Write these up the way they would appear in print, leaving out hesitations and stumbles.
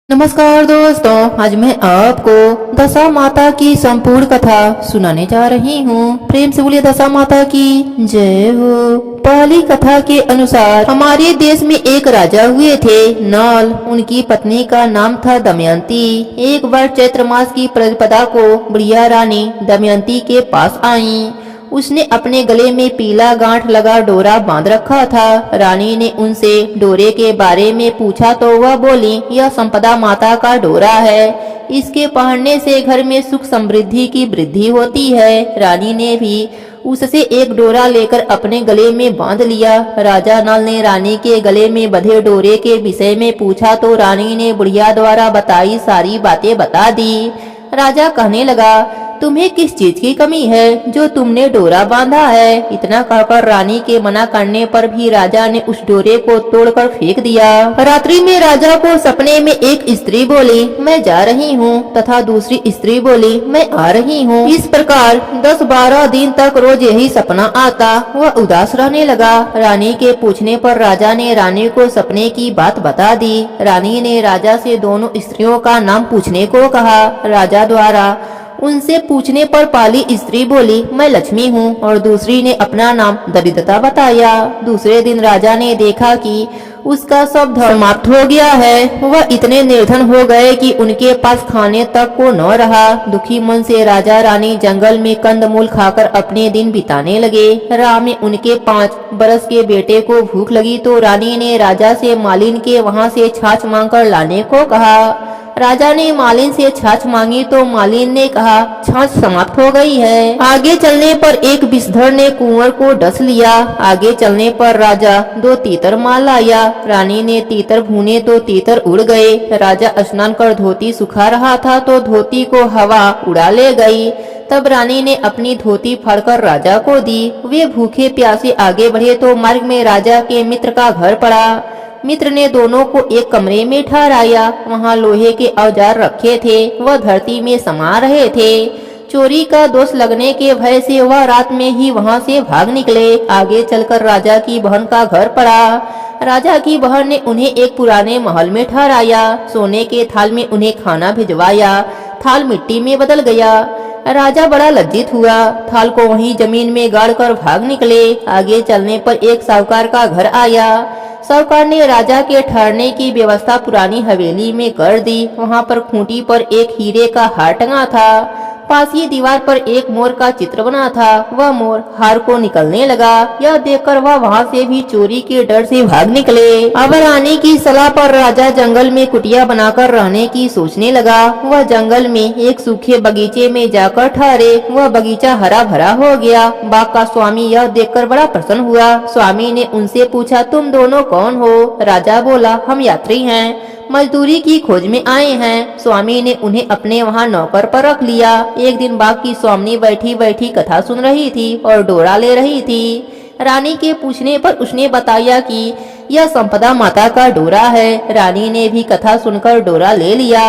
नमस्कार दोस्तों, आज मैं आपको दशा माता की संपूर्ण कथा सुनाने जा रही हूँ। प्रेम से बोलिए दशा माता की जय हो। पहली कथा के अनुसार हमारे देश में एक राजा हुए थे नल। उनकी पत्नी का नाम था दमयंती। एक बार चैत्र मास की प्रतिपदा को बुढ़िया रानी दमयंती के पास आई। उसने अपने गले में पीला गांठ लगा डोरा बांध रखा था। रानी ने उनसे डोरे के बारे में पूछा तो वह बोली, यह संपदा माता का डोरा है। इसके पहनने से घर में सुख समृद्धि की वृद्धि होती है। रानी ने भी उससे एक डोरा लेकर अपने गले में बांध लिया। राजा नल ने रानी के गले में बंधे डोरे के विषय में पूछा तो रानी ने बुढ़िया द्वारा बताई सारी बातें बता दी। राजा कहने लगा, तुम्हें किस चीज की कमी है जो तुमने डोरा बांधा है। इतना कहकर रानी के मना करने पर भी राजा ने उस डोरे को तोड़कर फेंक दिया। रात्रि में राजा को सपने में एक स्त्री बोली, मैं जा रही हूँ, तथा दूसरी स्त्री बोली, मैं आ रही हूँ। इस प्रकार 10-12 दिन तक रोज यही सपना आता। वह उदास रहने लगा। रानी के पूछने पर राजा ने रानी को सपने की बात बता दी। रानी ने राजा से दोनों स्त्रियों का नाम पूछने को कहा। राजा द्वारा उनसे पूछने पर पहली स्त्री बोली, मैं लक्ष्मी हूँ, और दूसरी ने अपना नाम दरिद्रता बताया। दूसरे दिन राजा ने देखा कि उसका सब धन समाप्त हो गया है। वह इतने निर्धन हो गए कि उनके पास खाने तक को न रहा। दुखी मन से राजा रानी जंगल में कंदमूल खाकर अपने दिन बिताने लगे। राह में उनके 5 बरस के बेटे को भूख लगी तो रानी ने राजा से मालिन के वहाँ से छाछ मांगकर लाने को कहा। राजा ने मालिन से छाछ मांगी तो मालिन ने कहा, छाछ समाप्त हो गई है। आगे चलने पर एक विषधर ने कुंवर को डस लिया। आगे चलने पर राजा 2 तीतर मार लाया। रानी ने तीतर भूने तो तीतर उड़ गए। राजा स्नान कर धोती सुखा रहा था तो धोती को हवा उड़ा ले गई। तब रानी ने अपनी धोती फाड़कर राजा को दी। वे भूखे प्यासे आगे बढ़े तो मार्ग में राजा के मित्र का घर पड़ा। मित्र ने दोनों को एक कमरे में ठहराया। वहाँ लोहे के औजार रखे थे। वह धरती में समा रहे थे। चोरी का दोष लगने के भय से वह रात में ही वहाँ से भाग निकले। आगे चलकर राजा की बहन का घर पड़ा। राजा की बहन ने उन्हें एक पुराने महल में ठहराया। सोने के थाल में उन्हें खाना भिजवाया। थाल मिट्टी में बदल गया। राजा बड़ा लज्जित हुआ। थाल को वहीं जमीन में गाड़कर भाग निकले। आगे चलने पर एक साहूकार का घर आया। साहूकार ने राजा के ठहरने की व्यवस्था पुरानी हवेली में कर दी। वहाँ पर खूंटी पर एक हीरे का हार टंगा था। पास ही दीवार पर एक मोर का चित्र बना था। वह मोर हार को निकलने लगा। यह देखकर वह वहाँ से भी चोरी के डर से भाग निकले। अब रानी की सलाह पर राजा जंगल में कुटिया बनाकर रहने की सोचने लगा। वह जंगल में एक सूखे बगीचे में जाकर ठहरे। वह बगीचा हरा भरा हो गया। बाग का स्वामी यह देखकर बड़ा प्रसन्न हुआ। स्वामी ने उनसे पूछा, तुम दोनों कौन हो? राजा बोला, हम यात्री हैं, मजदूरी की खोज में आए हैं। स्वामी ने उन्हें अपने वहाँ नौकर पर रख लिया। एक दिन बाग की स्वामिनी बैठी बैठी कथा सुन रही थी और डोरा ले रही थी। रानी के पूछने पर उसने बताया कि यह संपदा माता का डोरा है। रानी ने भी कथा सुनकर डोरा ले लिया।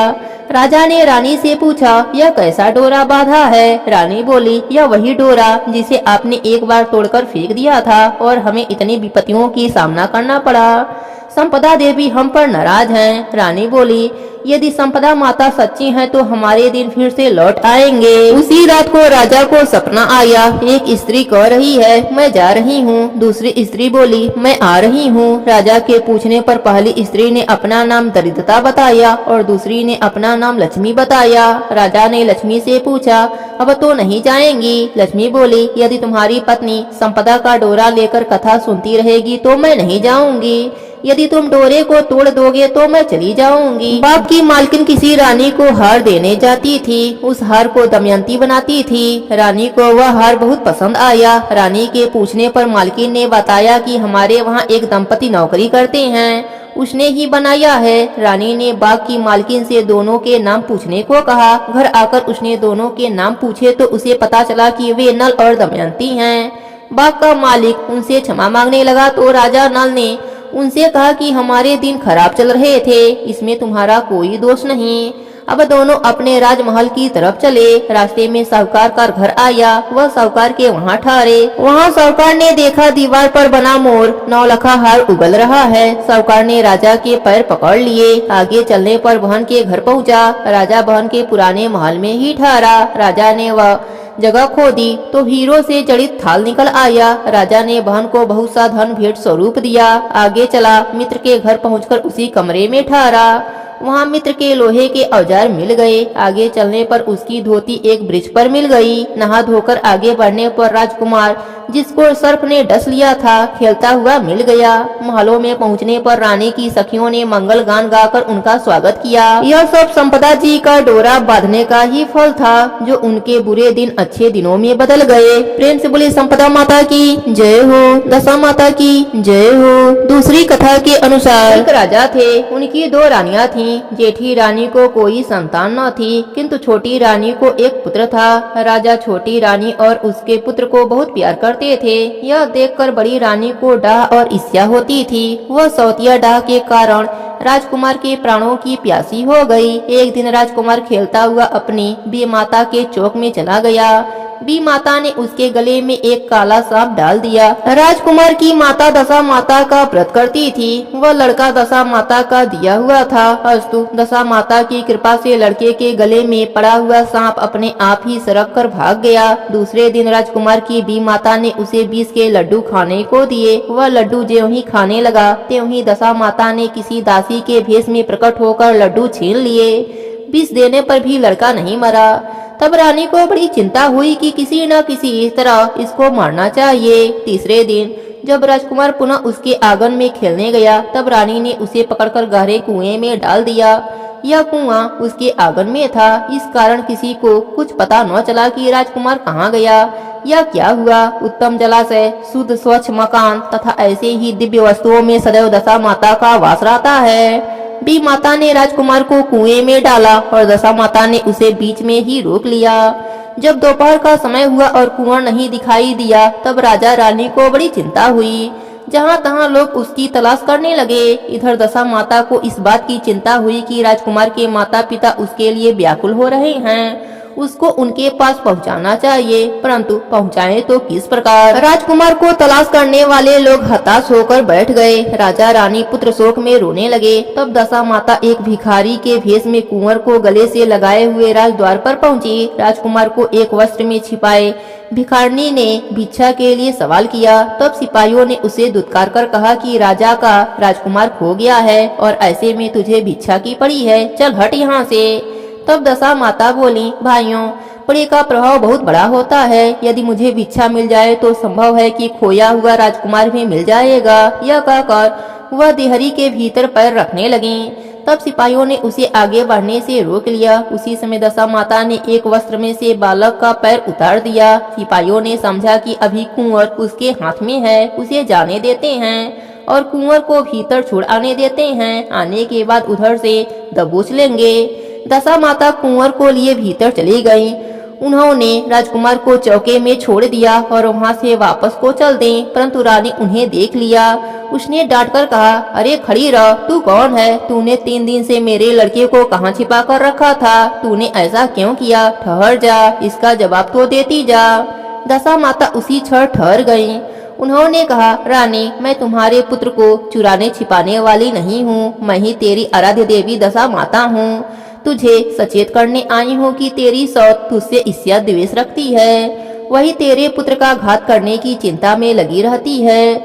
राजा ने रानी से पूछा, यह कैसा डोरा बांधा है? रानी बोली, यह वही डोरा जिसे आपने एक बार तोड़कर फेंक दिया था और हमें इतनी विपत्तियों की सामना करना पड़ा। संपदा देवी हम पर नाराज हैं। रानी बोली, यदि संपदा माता सच्ची हैं तो हमारे दिन फिर से लौट आएंगे। उसी रात को राजा को सपना आया। एक स्त्री कह रही है, मैं जा रही हूँ। दूसरी स्त्री बोली, मैं आ रही हूँ। राजा के पूछने पर पहली स्त्री ने अपना नाम दरिद्रता बताया और दूसरी ने अपना नाम लक्ष्मी बताया। राजा ने लक्ष्मी से पूछा, अब तो नहीं जाएंगी? लक्ष्मी बोली, यदि तुम्हारी पत्नी संपदा का डोरा लेकर कथा सुनती रहेगी तो मैं नहीं जाऊंगी। यदि तुम डोरे को तोड़ दोगे तो मैं चली जाऊंगी। बाप की मालकिन किसी रानी को हार देने जाती थी। उस हार को दमयंती बनाती थी। रानी को वह हार बहुत पसंद आया। रानी के पूछने पर मालकिन ने बताया कि हमारे वहाँ एक दंपति नौकरी करते हैं, उसने ही बनाया है। रानी ने बाग की मालकिन से दोनों के नाम पूछने को कहा। घर आकर उसने दोनों के नाम पूछे तो उसे पता चला कि वे नल और दमयंती हैं। बाग का मालिक उनसे क्षमा मांगने लगा तो राजा नल ने उनसे कहा कि हमारे दिन खराब चल रहे थे, इसमें तुम्हारा कोई दोष नहीं। अब दोनों अपने राजमहल की तरफ चले। रास्ते में साहूकार का घर आया। वह साहूकार के वहाँ ठहरे। वहाँ साहूकार ने देखा दीवार पर बना मोर नौलखा हार उगल रहा है। साहूकार ने राजा के पैर पकड़ लिए। आगे चलने पर बहन के घर पहुँचा। राजा बहन के पुराने महल में ही ठहरा। राजा ने वह जगह खोदी तो हीरो से जड़ित थाल निकल आया। राजा ने बहन को बहुत सा धन भेंट स्वरूप दिया। आगे चला, मित्र के घर पहुंचकर उसी कमरे में ठहरा। वहां मित्र के लोहे के औजार मिल गए। आगे चलने पर उसकी धोती एक वृक्ष पर मिल गई। नहा धोकर आगे बढ़ने पर राजकुमार जिसको सर्प ने डस लिया था खेलता हुआ मिल गया। महलों में पहुंचने पर रानी की सखियों ने मंगल गान गाकर उनका स्वागत किया। यह सब संपदा जी का डोरा बांधने का ही फल था, जो उनके बुरे दिन अच्छे दिनों में बदल गए। प्रेम से बोले संपदा माता की जय हो, दशा माता की जय हो। दूसरी कथा के अनुसार एक राजा थे। उनकी दो रानियां थीं। जेठी रानी को कोई संतान न थी, किंतु छोटी रानी को एक पुत्र था। राजा छोटी रानी और उसके पुत्र को बहुत प्यार करते थे। यह देखकर बड़ी रानी को डाह और ईर्ष्या होती थी। वह सौतिया डाह के कारण राजकुमार के प्राणों की प्यासी हो गई। एक दिन राजकुमार खेलता हुआ अपनी बी माता के चौक में चला गया। बी माता ने उसके गले में एक काला सांप डाल दिया। राजकुमार की माता दशा माता का व्रत करती थी। वह लड़का दशा माता का दिया हुआ था। अस्तु दशा माता की कृपा से लड़के के गले में पड़ा हुआ सांप अपने आप ही सरक कर भाग गया। दूसरे दिन राजकुमार की बी माता ने उसे 20 के लड्डू खाने को दिए। वह लड्डू ज्यों ही खाने लगा त्यों ही दशा माता ने किसी दासी के भेष में प्रकट होकर लड्डू छीन लिए। 20 देने पर भी लड़का नहीं मरा। तब रानी को बड़ी चिंता हुई कि किसी न किसी तरह इसको मारना चाहिए। तीसरे दिन जब राजकुमार पुनः उसके आंगन में खेलने गया, तब रानी ने उसे पकड़कर गहरे कुएं में डाल दिया। यह कुआं उसके आंगन में था। इस कारण किसी को कुछ पता न चला कि राजकुमार कहाँ गया या क्या हुआ। उत्तम जलाशय, शुद्ध स्वच्छ मकान तथा ऐसे ही दिव्य वस्तुओं में सदैव दशा माता का वास रहता है। बी माता ने राजकुमार को कुएं में डाला और दशा माता ने उसे बीच में ही रोक लिया। जब दोपहर का समय हुआ और कुआं नहीं दिखाई दिया, तब राजा रानी को बड़ी चिंता हुई। जहाँ तहाँ लोग उसकी तलाश करने लगे। इधर दशा माता को इस बात की चिंता हुई कि राजकुमार के माता पिता उसके लिए व्याकुल हो रहे हैं। उसको उनके पास पहुंचाना चाहिए, परंतु पहुंचाएं तो किस प्रकार। राजकुमार को तलाश करने वाले लोग हताश होकर बैठ गए। राजा रानी पुत्र शोक में रोने लगे। तब दशा माता एक भिखारी के भेष में कुंवर को गले से लगाए हुए राजद्वार पर पहुंची। राजकुमार को एक वस्त्र में छिपाए भिखारनी ने भिक्षा के लिए सवाल किया। तब सिपाहियों ने उसे दुत्कार कर कहा कि राजा का राजकुमार खो गया है और ऐसे में तुझे भिक्षा की पड़ी है, चल हट यहाँ से। तब दशा माता बोली, भाइयों, पड़े का प्रभाव बहुत बड़ा होता है। यदि मुझे भिक्षा मिल जाए तो संभव है कि खोया हुआ राजकुमार भी मिल जाएगा। यह कहकर वह देहरी के भीतर पैर रखने लगी। तब सिपाहियों ने उसे आगे बढ़ने से रोक लिया। उसी समय दशा माता ने एक वस्त्र में से बालक का पैर उतार दिया। सिपाहियों ने समझा कि अभी कुंवर उसके हाथ में है, उसे जाने देते हैं और कुंवर को भीतर छोड़ आने देते हैं। आने के बाद उधर से दबोच लेंगे। दशा माता कुंवर को लिए भीतर चली गई। उन्होंने राजकुमार को चौके में छोड़ दिया और वहां से वापस को चल दें, परंतु रानी उन्हें देख लिया। उसने डांट कर कहा, अरे खड़ी रह, तू कौन है? तूने 3 दिन से मेरे लड़के को कहाँ छिपा कर रखा था? तूने ऐसा क्यों किया? ठहर जा, इसका जवाब तो देती जा। दशा माता उसी क्षण ठहर गयी। उन्होंने कहा, रानी, मैं तुम्हारे पुत्र को चुराने छिपाने वाली नहीं हूँ। मैं ही तेरी आराध्य देवी दशा माता हूँ। तुझे सचेत करने आई हूँ कि तेरी सौत तुझसे ईर्ष्या द्वेष रखती है। वही तेरे पुत्र का घात करने की चिंता में लगी रहती है।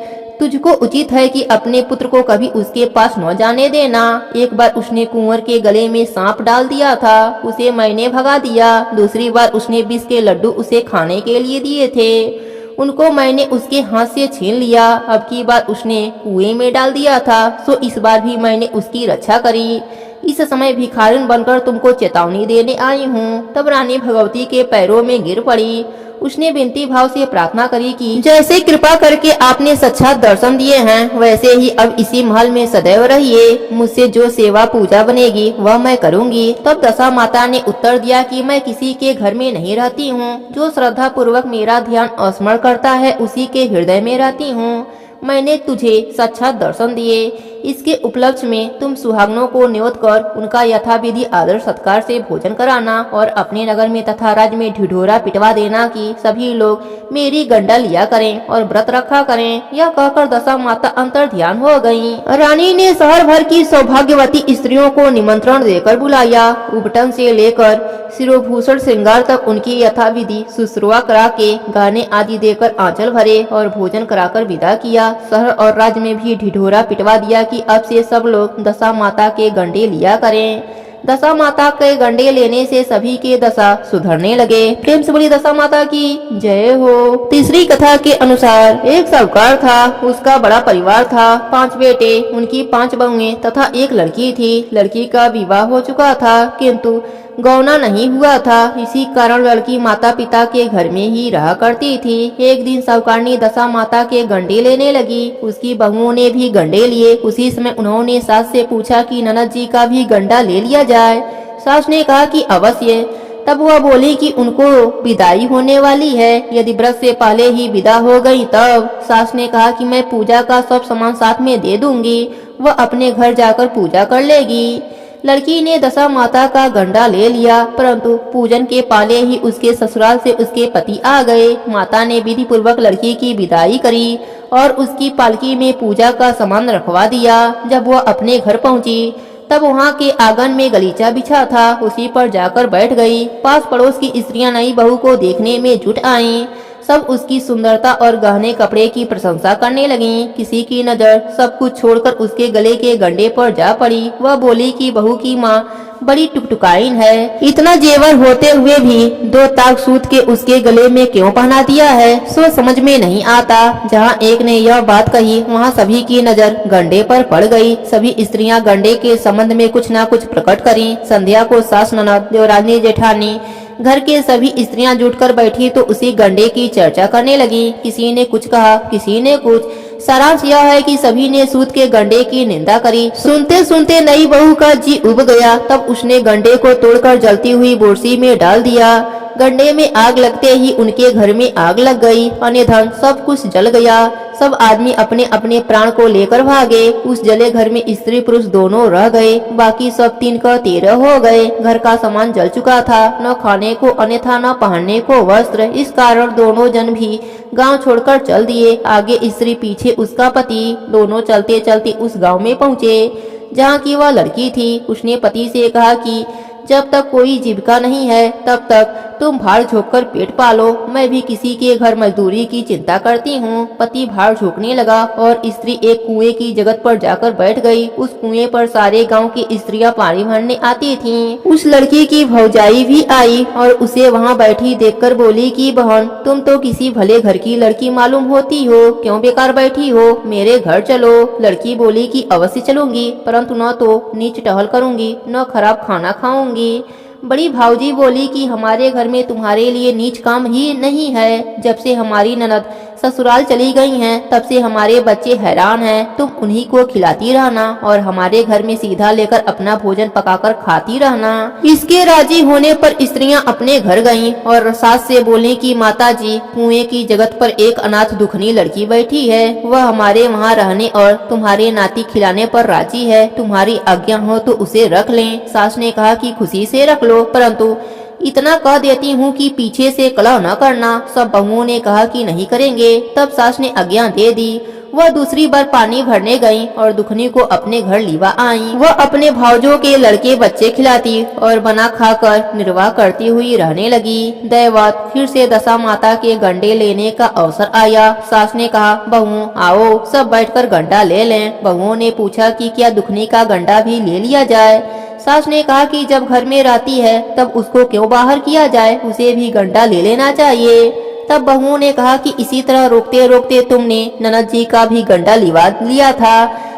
तुझको उचित है कि अपने पुत्र को कभी उसके पास न जाने देना। एक बार उसने कुंवर के गले में सांप डाल दिया था, उसे मैंने भगा दिया। दूसरी बार उसने 20 के लड्डू उसे खाने के लिए दिए थे, उनको मैंने उसके हाथ से छीन लिया। अब की बार उसने कुएं में डाल दिया था, सो इस बार भी मैंने उसकी रक्षा करी। इस समय भिखारिन बनकर तुमको चेतावनी देने आई हूँ। तब रानी भगवती के पैरों में गिर पड़ी। उसने विनती भाव से प्रार्थना करी कि जैसे कृपा करके आपने साक्षात दर्शन दिए हैं, वैसे ही अब इसी महल में सदैव रहिए। मुझसे जो सेवा पूजा बनेगी वह मैं करूँगी। तब दशा माता ने उत्तर दिया कि मैं किसी के घर में नहीं रहती हूँ। जो श्रद्धा पूर्वक मेरा ध्यान स्मरण करता है उसी के हृदय में रहती हूँ। मैंने तुझे साक्षात दर्शन दिए, इसके उपलक्ष्य में तुम सुहागनों को न्योत कर उनका यथाविधि आदर सत्कार से भोजन कराना और अपने नगर में तथा राज्य में ढिढोरा पिटवा देना कि सभी लोग मेरी गंडा लिया करें और व्रत रखा करें। यह कहकर दशा माता अंतर ध्यान हो गयी। रानी ने शहर भर की सौभाग्यवती स्त्रियों को निमंत्रण देकर बुलाया। उबटन से लेकर शिरोभूषण श्रृंगार तक उनकी यथाविधि शुश्रूषा करा के गाने आदि देकर आंचल भरे और भोजन कराकर विदा किया। शहर और राज्य में भी ढिढोरा पिटवा दिया कि अब से सब लोग दशा माता के गंडे लिया करें। दशा माता के गंडे लेने से सभी के दशा सुधरने लगे। प्रेम से बोली दशा माता की जय हो। तीसरी कथा के अनुसार एक साहूकार था, उसका बड़ा परिवार था, 5 बेटे, उनकी 5 बहुएं तथा एक लड़की थी। लड़की का विवाह हो चुका था किंतु गौना नहीं हुआ था। इसी कारण लड़की माता पिता के घर में ही रहा करती थी। एक दिन साहूकारनी दशा माता के गंडे लेने लगी। उसकी बहुओं ने भी गंडे लिए। उसी समय उन्होंने सास से पूछा कि ननद जी का भी गंडा ले लिया जाए। सास ने कहा कि अवश्य। तब वह बोली कि उनको विदाई होने वाली है, यदि व्रत से पहले ही विदा हो गई तब। सास ने कहा कि मैं पूजा का सब सामान साथ में दे दूंगी, वह अपने घर जाकर पूजा कर लेगी। लड़की ने दशा माता का गंडा ले लिया, परंतु पूजन के पहले ही उसके ससुराल से उसके पति आ गए। माता ने विधि पूर्वक लड़की की विदाई करी और उसकी पालकी में पूजा का सामान रखवा दिया। जब वह अपने घर पहुंची तब वहाँ के आंगन में गलीचा बिछा था, उसी पर जाकर बैठ गई। पास पड़ोस की स्त्रियां नई बहू को देखने में जुट आईं। सब उसकी सुंदरता और गहने कपड़े की प्रशंसा करने लगी। किसी की नजर सब कुछ छोड़कर उसके गले के गंडे पर जा पड़ी। वह बोली कि बहू की माँ बड़ी टुकटुकाइन है, इतना जेवर होते हुए भी 2 ताग सूत के उसके गले में क्यों पहना दिया है, सो समझ में नहीं आता। जहाँ एक ने यह बात कही वहाँ सभी की नजर गंडे पर पड़ गई। सभी स्त्रियां गंडे के संबंध में कुछ न कुछ प्रकट करी। संध्या को सास, ननद, देवरानी, जेठानी, घर के सभी स्त्रियां जुटकर बैठी तो उसी गंडे की चर्चा करने लगी। किसी ने कुछ कहा, किसी ने कुछ। सारांश यह है कि सभी ने सूत के गंडे की निंदा करी। सुनते सुनते नई बहू का जी उब गया। तब उसने गंडे को तोड़कर जलती हुई बोरसी में डाल दिया। गंडे में आग लगते ही उनके घर में आग लग गई। अन्य धन सब कुछ जल गया। सब आदमी अपने अपने प्राण को लेकर भागे। उस जले घर में स्त्री पुरुष दोनों रह गए। बाकी सब 3 का 13 हो गए। घर का सामान जल चुका था, न खाने को अन्यथा न पहनने को वस्त्र। इस कारण दोनों जन भी गांव छोड़कर चल दिए। आगे स्त्री, पीछे उसका पति। दोनों चलते चलते उस गांव में पहुँचे जहाँ की वह लड़की थी। उसने पति से कहा कि जब तक कोई जीविका नहीं है तब तक तुम भाड़ झोंक कर पेट पालो। मैं भी किसी के घर मजदूरी की चिंता करती हूँ। पति भाड़ झोंकने लगा और स्त्री एक कुएं की जगत पर जाकर बैठ गई। उस कुएं पर सारे गांव की स्त्रियां पानी भरने आती थीं। उस लड़की की भौजाई भी आई और उसे वहाँ बैठी देखकर बोली कि बहन, तुम तो किसी भले घर की लड़की मालूम होती हो, क्यों बेकार बैठी हो, मेरे घर चलो। लड़की बोली कि अवश्य चलूंगी, परंतु न तो नीच टहल करूंगी न खराब खाना खाऊंगी। बड़ी भाऊजी बोली कि हमारे घर में तुम्हारे लिए नीच काम ही नहीं है। जब से हमारी ननद ससुराल चली गई हैं तब से हमारे बच्चे हैरान हैं। तुम उन्हीं को खिलाती रहना और हमारे घर में सीधा लेकर अपना भोजन पकाकर खाती रहना। इसके राजी होने पर स्त्रियां अपने घर गईं और सास से बोली कि माताजी, कुएं की जगत पर एक अनाथ दुखनी लड़की बैठी है। वह हमारे वहाँ रहने और तुम्हारे नाती खिलाने पर राजी है। तुम्हारी आज्ञा हो तो उसे रख लें। सास ने कहा कि खुशी से रख लो, परंतु इतना कह देती हूँ कि पीछे से कलह न करना। सब बहुओं ने कहा कि नहीं करेंगे। तब सास ने आज्ञा दे दी। वह दूसरी बार पानी भरने गई और दुखनी को अपने घर लिवा आई। वह अपने भाउजों के लड़के बच्चे खिलाती और बना खाकर निर्वाह करती हुई रहने लगी। दैवत फिर से दशा माता के गंडे लेने का अवसर आया। सास ने कहा, बहू आओ सब बैठकर गंडा ले लें। बहुओं ने पूछा कि क्या दुखनी का गंडा भी ले लिया जाए। सास ने कहा कि जब घर में रहती है तब उसको क्यों बाहर किया जाए, उसे भी गंडा ले लेना चाहिए। तब बहुओं ने कहा कि इसी तरह रोकते रोकते तुमने ननद जी का भी गंडा लिवा लिया था।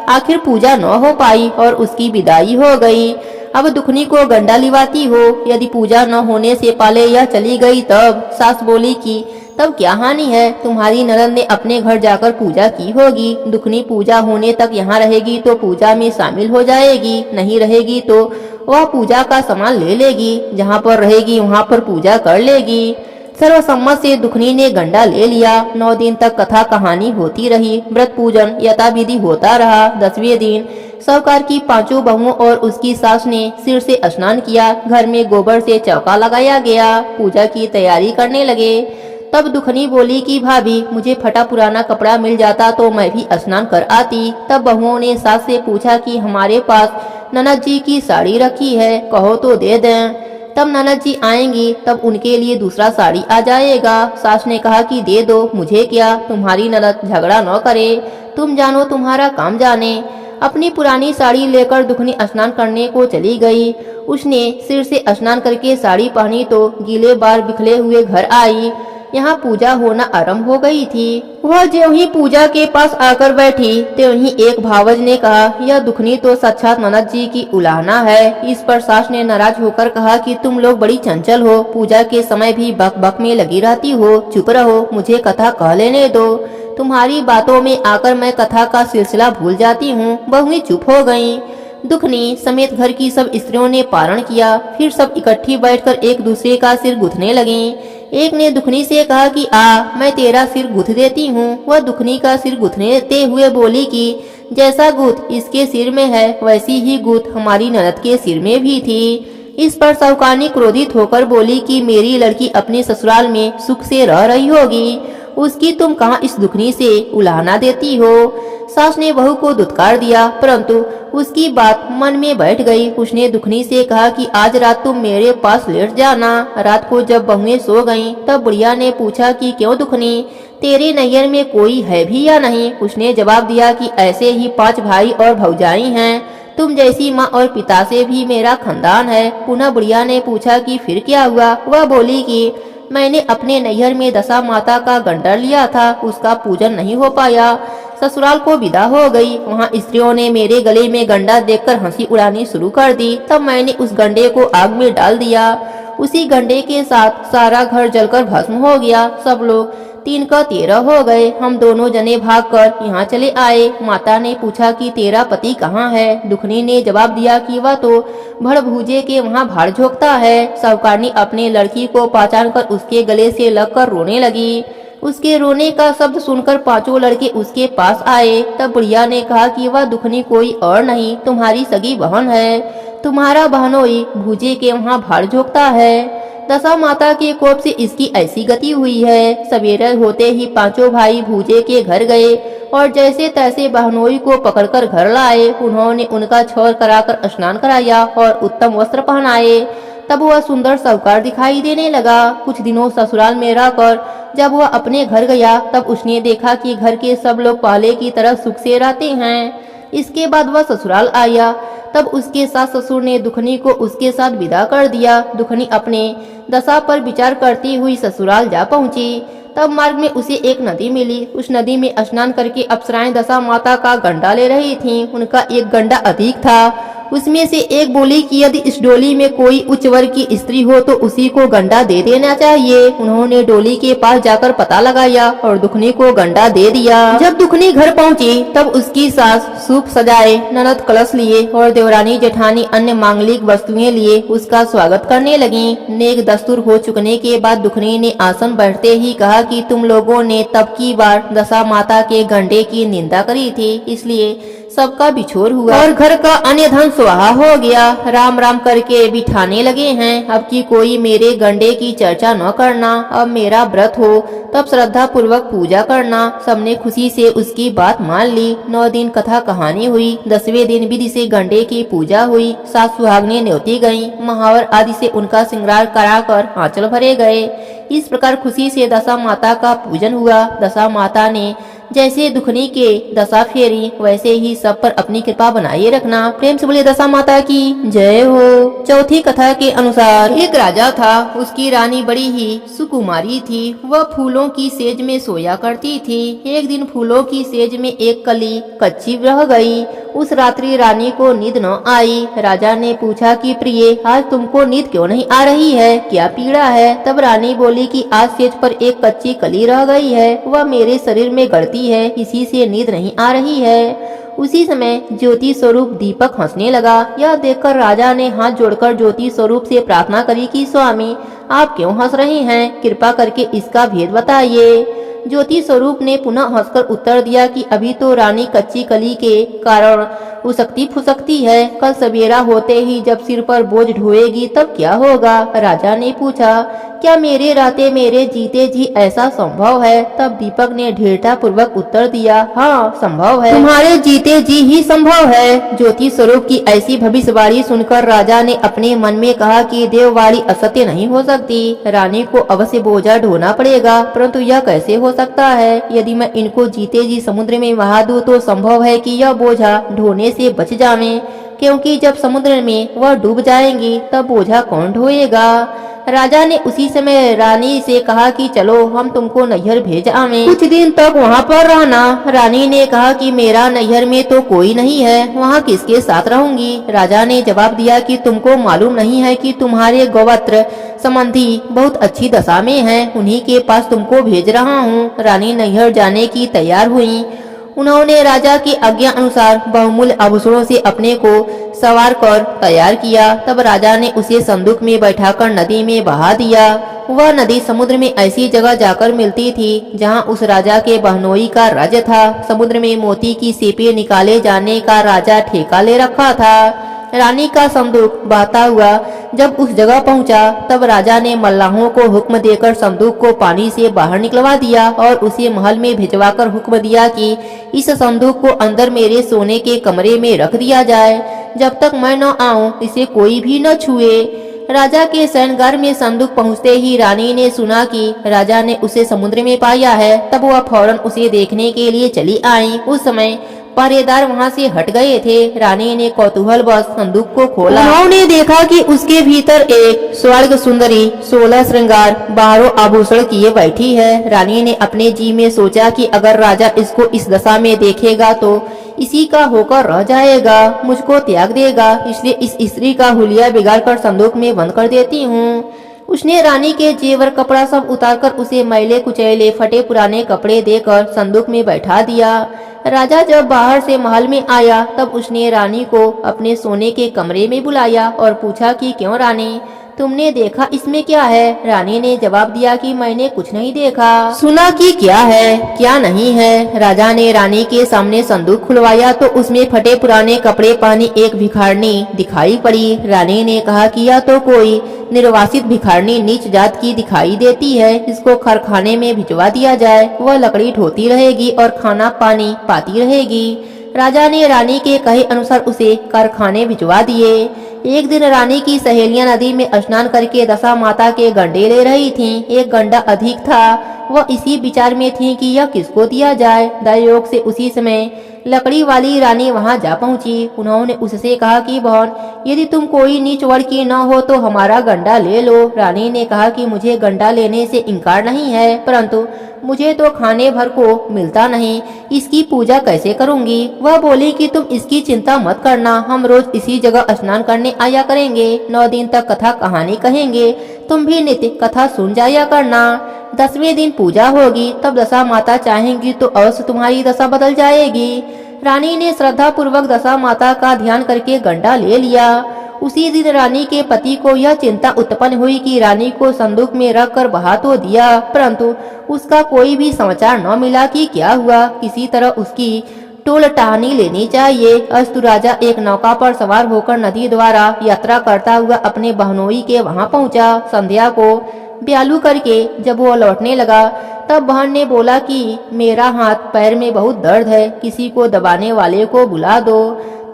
आखिर पूजा न हो पाई और उसकी विदाई हो गई। अब दुखनी को गंडा लिवाती हो। यदि पूजा न होने से पहले यह चली गई तब। सास बोली कि तब क्या हानि है, तुम्हारी ननद ने अपने घर जाकर पूजा की होगी। दुखनी पूजा होने तक यहाँ रहेगी तो पूजा में शामिल हो जाएगी, नहीं रहेगी तो वह पूजा का सामान ले लेगी। जहाँ पर रहेगी वहाँ पर पूजा कर लेगी। सर्वसम्मत से दुखनी ने गंडा ले लिया। 9 दिन तक कथा कहानी होती रही। व्रत पूजन यथाविधि होता रहा। 10वें दिन साहूकार की 5 बहुओं और उसकी सास ने सिर से स्नान किया। घर में गोबर से चौका लगाया गया। पूजा की तैयारी करने लगे। तब दुखनी बोली कि भाभी, मुझे फटा पुराना कपड़ा मिल जाता तो मैं भी स्नान कर आती। तब बहुओं ने सास से पूछा कि हमारे पास ननद जी की साड़ी रखी है, कहो तो दे दें। तब ननद जी आएंगी तब उनके लिए दूसरा साड़ी आ जाएगा। सास ने कहा कि दे दो, मुझे क्या, तुम्हारी ननद झगड़ा न करे, तुम जानो तुम्हारा काम जाने। अपनी पुरानी साड़ी लेकर दुखनी स्नान करने को चली गई। उसने सिर से स्नान करके साड़ी पहनी तो गीले बाल बिखरे हुए घर आई। यहाँ पूजा होना आरंभ हो गई थी। वह ज्यों ही पूजा के पास आकर बैठी त्यों ही एक भावज ने कहा, यह दुखनी तो साक्षात ननद जी की उलाहना है। इस पर सास ने नाराज होकर कहा कि तुम लोग बड़ी चंचल हो, पूजा के समय भी बक बक में लगी रहती हो, चुप रहो, मुझे कथा कह लेने दो। तुम्हारी बातों में आकर मैं कथा का सिलसिला भूल जाती हूँ। बहुएं चुप हो गयीं। दुखनी समेत घर की सब स्त्रियों ने पारण किया। फिर सब इकट्ठी बैठकर एक दूसरे का सिर गुथने लगीं। एक ने दुखनी से कहा कि आ, मैं तेरा सिर गुथ देती हूँ। वह दुखनी का सिर गुथने हुए बोली कि जैसा गुथ इसके सिर में है वैसी ही गुथ हमारी ननद के सिर में भी थी। इस पर साहूकारनी क्रोधित होकर बोली कि मेरी लड़की अपने ससुराल में सुख से रह रही होगी, उसकी तुम कहाँ इस दुखनी से उलाहना देती हो। सास ने बहू को दुत्कार दिया, परंतु उसकी बात मन में बैठ गई। उसने दुखनी से कहा कि आज रात तुम मेरे पास लेट जाना। रात को जब बहुएं सो गईं, तब बुढ़िया ने पूछा कि क्यों दुखनी, तेरे नैयर में कोई है भी या नहीं। उसने जवाब दिया कि ऐसे ही 5 भाई और भौजाई हैं, तुम जैसी माँ और पिता से भी मेरा खानदान है। पुनः बुढ़िया ने पूछा कि फिर क्या हुआ। वह बोली कि मैंने अपने नैहर में दशा माता का गंडर लिया था, उसका पूजन नहीं हो पाया, ससुराल को विदा हो गई। वहाँ स्त्रियों ने मेरे गले में गंडा देखकर हंसी उड़ानी शुरू कर दी। तब मैंने उस गंडे को आग में डाल दिया। उसी गंडे के साथ सारा घर जलकर भस्म हो गया। सब लोग 3 का 13 हो गए। हम दोनों जने भागकर यहाँ चले आए। माता ने पूछा कि तेरा पति कहाँ है। दुखनी ने जवाब दिया कि वह तो भड़भूजे के वहाँ भाड़ झोंकता है। साहूकारनी अपने लड़की को पहचान कर उसके गले से लगकर रोने लगी। उसके रोने का शब्द सुनकर 5 लड़के उसके पास आए। तब बुढ़िया ने कहा कि वह दुखनी कोई और नहीं, तुम्हारी सगी बहन है। तुम्हारा बहनोई भूजे के वहाँ भाड़ झोंकता है। दशा माता के कोप से इसकी ऐसी गति हुई है। सवेरे होते ही 5 भाई भूजे के घर गए और जैसे तैसे बहनोई को पकड़कर घर लाए। उन्होंने उनका छौर कराकर स्नान कराया और उत्तम वस्त्र पहनाए। तब वह सुंदर साहूकार दिखाई देने लगा। कुछ दिनों ससुराल में रहकर जब वह अपने घर गया, तब उसने देखा कि घर के सब लोग पहले की तरह सुख से रहते हैं। इसके बाद वह ससुराल आया। तब उसके सास ससुर ने दुखनी को उसके साथ विदा कर दिया। दुखनी अपने दशा पर विचार करती हुई ससुराल जा पहुंची। तब मार्ग में उसे एक नदी मिली। उस नदी में स्नान करके अप्सराएं दशा माता का गंडा ले रही थीं। उनका एक गंडा अधिक था। उसमें से एक बोली कि यदि इस डोली में कोई उच्च वर्ग की स्त्री हो तो उसी को गंडा दे देना चाहिए। उन्होंने डोली के पास जाकर पता लगाया और दुखनी को गंडा दे दिया। जब दुखनी घर पहुंची तब उसकी सास सूप सजाए, ननद कलश लिए और देवरानी जेठानी अन्य मांगलिक वस्तुएं लिए उसका स्वागत करने लगी। नेक दस्तूर हो चुकने के बाद दुखनी ने आसन बैठते ही कहा कि तुम लोगों ने तब की बार दशा माता के गंडे की निंदा करी थी, इसलिए सबका बिछोर हुआ और घर का अन्य धन स्वाहा हो गया। राम राम करके बिठाने लगे हैं। अब की कोई मेरे गंडे की चर्चा न करना। अब मेरा व्रत हो तब श्रद्धा पूर्वक पूजा करना। सबने खुशी से उसकी बात मान ली। 9 दिन कथा कहानी हुई। 10वें दिन विधि से गंडे की पूजा हुई। सास सुहागनें न्योती गईं। महावर आदि से उनका श्रृंगार कराकर आंचल भरे गए। इस प्रकार खुशी से दशा माता का पूजन हुआ। दशा माता ने जैसे दुखनी के दशा फेरी वैसे ही सब पर अपनी कृपा बनाए रखना। प्रेम से बोलिए दशा माता की जय हो। चौथी कथा के अनुसार एक राजा था। उसकी रानी बड़ी ही सुकुमारी थी। वह फूलों की सेज में सोया करती थी। एक दिन फूलों की सेज में एक कली कच्ची रह गई। उस रात्रि रानी को नींद न आई। राजा ने पूछा कि प्रिय, आज तुमको नींद क्यों नहीं आ रही है, क्या पीड़ा है। तब रानी बोली कि आज सेज पर एक कच्ची कली रह गई है, वह मेरे शरीर में गड़ती है, इसी से नींद नहीं आ रही है। उसी समय ज्योति स्वरूप दीपक हंसने लगा। यह देखकर राजा ने हाथ जोड़कर ज्योति स्वरूप से प्रार्थना करी कि स्वामी, आप क्यों हंस रहे हैं? कृपा करके इसका भेद बताइए। ज्योति स्वरूप ने पुनः हंसकर उत्तर दिया कि अभी तो रानी कच्ची कली के कारण उसकती फुसकती है। कल सवेरा होते ही जब सिर पर बोझ ढोएगी तब क्या होगा? राजा ने पूछा, क्या मेरे रहते मेरे जीते जी ऐसा संभव है? तब दीपक ने दृढ़ता पूर्वक उत्तर दिया, हाँ संभव है, तुम्हारे जीते जी ही संभव है। ज्योति स्वरूप की ऐसी भविष्यवाणी सुनकर राजा ने अपने मन में कहा कि देववाणी असत्य नहीं हो सकती। रानी को अवश्य बोझा ढोना पड़ेगा, परंतु यह कैसे हो सकता है? यदि मैं इनको जीते जी समुद्र में बहा दूं तो संभव है कि यह बोझा ढोने से बच जावे, क्योंकि जब समुद्र में वह डूब जाएंगी तब बोझा कौन ढोएगा? राजा ने उसी समय रानी से कहा कि चलो हम तुमको नैहर भेज आवे, कुछ दिन तक वहाँ पर रहना। रानी ने कहा कि मेरा नैहर में तो कोई नहीं है, वहाँ किसके साथ रहूंगी? राजा ने जवाब दिया कि तुमको मालूम नहीं है कि तुम्हारे गोवत्र संबंधी बहुत अच्छी दशा में हैं, उन्हीं के पास तुमको भेज रहा हूँ। रानी नैहर जाने की तैयार हुई। उन्होंने राजा की आज्ञा अनुसार बहुमूल्य आभूषणों से अपने को सवार कर तैयार किया। तब राजा ने उसे संदूक में बैठाकर नदी में बहा दिया। वह नदी समुद्र में ऐसी जगह जाकर मिलती थी जहां उस राजा के बहनोई का राज्य था। समुद्र में मोती की सीपी निकाले जाने का राजा ठेका ले रखा था। रानी का संदूक बहता हुआ जब उस जगह पहुंचा तब राजा ने मल्लाहों को हुक्म देकर संदूक को पानी से बाहर निकलवा दिया और उसे महल में भिजवाकर हुक्म दिया कि इस संदूक को अंदर मेरे सोने के कमरे में रख दिया जाए, जब तक मैं न आऊं इसे कोई भी न छुए। राजा के शयनगार में संदूक पहुंचते ही रानी ने सुना कि राजा ने उसे समुद्र में पाया है। तब वह फौरन उसे देखने के लिए चली आई। उस समय पहरेदार वहां से हट गए थे। रानी ने कौतूहलवश संदूक को खोला। उन्होंने देखा कि उसके भीतर एक स्वर्ग सुंदरी 16 श्रृंगार 12 आभूषण किए बैठी है। रानी ने अपने जी में सोचा कि अगर राजा इसको इस दशा में देखेगा तो इसी का होकर रह जाएगा, मुझको त्याग देगा, इसलिए इस स्त्री का हुलिया बिगाड़कर संदूक में बंद कर देती हूँ। उसने रानी के जेवर कपड़ा सब उतारकर उसे मैले कुचैले फटे पुराने कपड़े देकर संदूक में बैठा दिया। राजा जब बाहर से महल में आया तब उसने रानी को अपने सोने के कमरे में बुलाया और पूछा कि क्यों रानी, तुमने देखा इसमें क्या है? रानी ने जवाब दिया कि मैंने कुछ नहीं देखा, सुना कि क्या है क्या नहीं है। राजा ने रानी के सामने संदूक खुलवाया तो उसमें फटे पुराने कपड़े पहनी एक भिखारनी दिखाई पड़ी। रानी ने कहा कि यह तो कोई निर्वासित भिखारनी नीच जात की दिखाई देती है, इसको कारखाने में भिजवा दिया जाए, वह लकड़ी ढोती रहेगी और खाना पानी पाती रहेगी। राजा ने रानी के कहे अनुसार उसे कारखाने भिजवा दिए। एक दिन रानी की सहेलियां नदी में स्नान करके दशा माता के गंडे ले रही थीं। एक गंडा अधिक था, वह इसी विचार में थी कि यह किसको दिया जाए। दयोग से उसी समय लकड़ी वाली रानी वहां जा पहुंची। उन्होंने उससे कहा कि बहन, यदि तुम कोई नीच वर्ग की न हो तो हमारा गंडा ले लो। रानी ने कहा कि मुझे गंडा लेने से इनकार नहीं है, परंतु मुझे तो खाने भर को मिलता नहीं, इसकी पूजा कैसे करूंगी? वह बोली कि तुम इसकी चिंता मत करना, हम रोज इसी जगह स्नान करने आया करेंगे, 9 दिन तक कथा कहानी कहेंगे, तुम भी नित्य कथा सुन जाया करना। 10वें दिन पूजा होगी, तब दशा माता चाहेंगी तो अवश्य तुम्हारी दशा बदल जाएगी। रानी ने श्रद्धा पूर्वक दशा माता का ध्यान करके गंडा ले लिया। उसी दिन रानी के पति को यह चिंता उत्पन्न हुई कि रानी को संदूक में रखकर बहा तो दिया, परंतु उसका कोई भी समाचार न मिला कि क्या हुआ। किसी तरह उसकी टोल टहनी लेनी चाहिए। अस्तु राजा एक नौका पर सवार होकर नदी द्वारा यात्रा करता हुआ अपने बहनोई के वहां पहुंचा। संध्या को ब्यालू करके जब वो लौटने लगा तब बहन ने बोला कि मेरा हाथ पैर में बहुत दर्द है, किसी को दबाने वाले को बुला दो।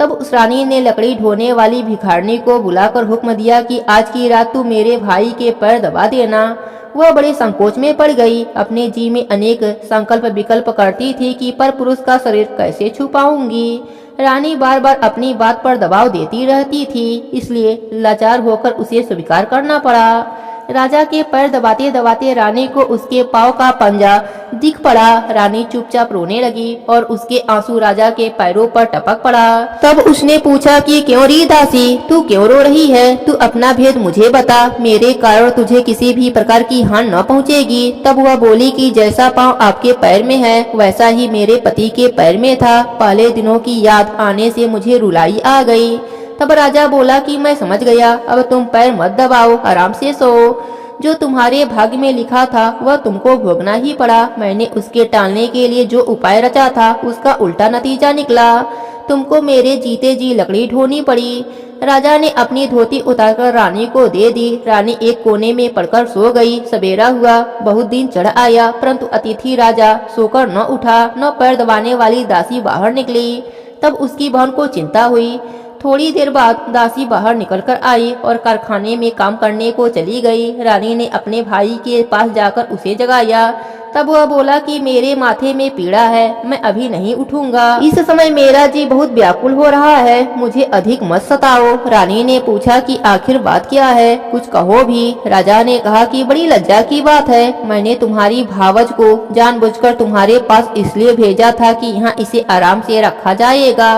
तब उस रानी ने लकड़ी ढोने वाली भिखारनी को बुलाकर हुक्म दिया कि आज की रात तू मेरे भाई के पैर दबा देना। वह बड़े संकोच में पड़ गई। अपने जी में अनेक संकल्प विकल्प करती थी कि पर पुरुष का शरीर कैसे छू पाऊंगी। रानी बार बार अपनी बात पर दबाव देती रहती थी, इसलिए लाचार होकर उसे स्वीकार करना पड़ा। राजा के पैर दबाते दबाते रानी को उसके पाँव का पंजा दिख पड़ा। रानी चुपचाप रोने लगी और उसके आंसू राजा के पैरों पर टपक पड़ा। तब उसने पूछा कि क्यों री दासी, तू क्यों रो रही है? तू अपना भेद मुझे बता, मेरे कारण तुझे किसी भी प्रकार की हानि न पहुँचेगी। तब वह बोली कि जैसा पाँव आपके पैर में है वैसा ही मेरे पति के पैर में था। पहले दिनों की याद आने से मुझे रुलाई आ गई। तब राजा बोला कि मैं समझ गया, अब तुम पैर मत दबाओ, आराम से सो। जो तुम्हारे भाग्य में लिखा था वह तुमको भोगना ही पड़ा। मैंने उसके टालने के लिए जो उपाय रचा था उसका उल्टा नतीजा निकला। तुमको मेरे जीते जी लकड़ी ढोनी पड़ी। राजा ने अपनी धोती उतारकर रानी को दे दी। रानी एक कोने में पड़कर सो गई। सवेरा हुआ, बहुत दिन चढ़ आया, परंतु अतिथि राजा सोकर न उठा। न पैर दबाने वाली दासी बाहर निकली। तब उसकी बहन को चिंता हुई। थोड़ी देर बाद दासी बाहर निकलकर आई और कारखाने में काम करने को चली गई। रानी ने अपने भाई के पास जाकर उसे जगाया। तब वह बोला कि मेरे माथे में पीड़ा है, मैं अभी नहीं उठूंगा। इस समय मेरा जी बहुत व्याकुल हो रहा है, मुझे अधिक मत सताओ। रानी ने पूछा कि आखिर बात क्या है, कुछ कहो भी। राजा ने कहा कि बड़ी लज्जा की बात है, मैंने तुम्हारी भावज को जानबूझकर तुम्हारे पास इसलिए भेजा था कि यहाँ इसे आराम से रखा जाएगा,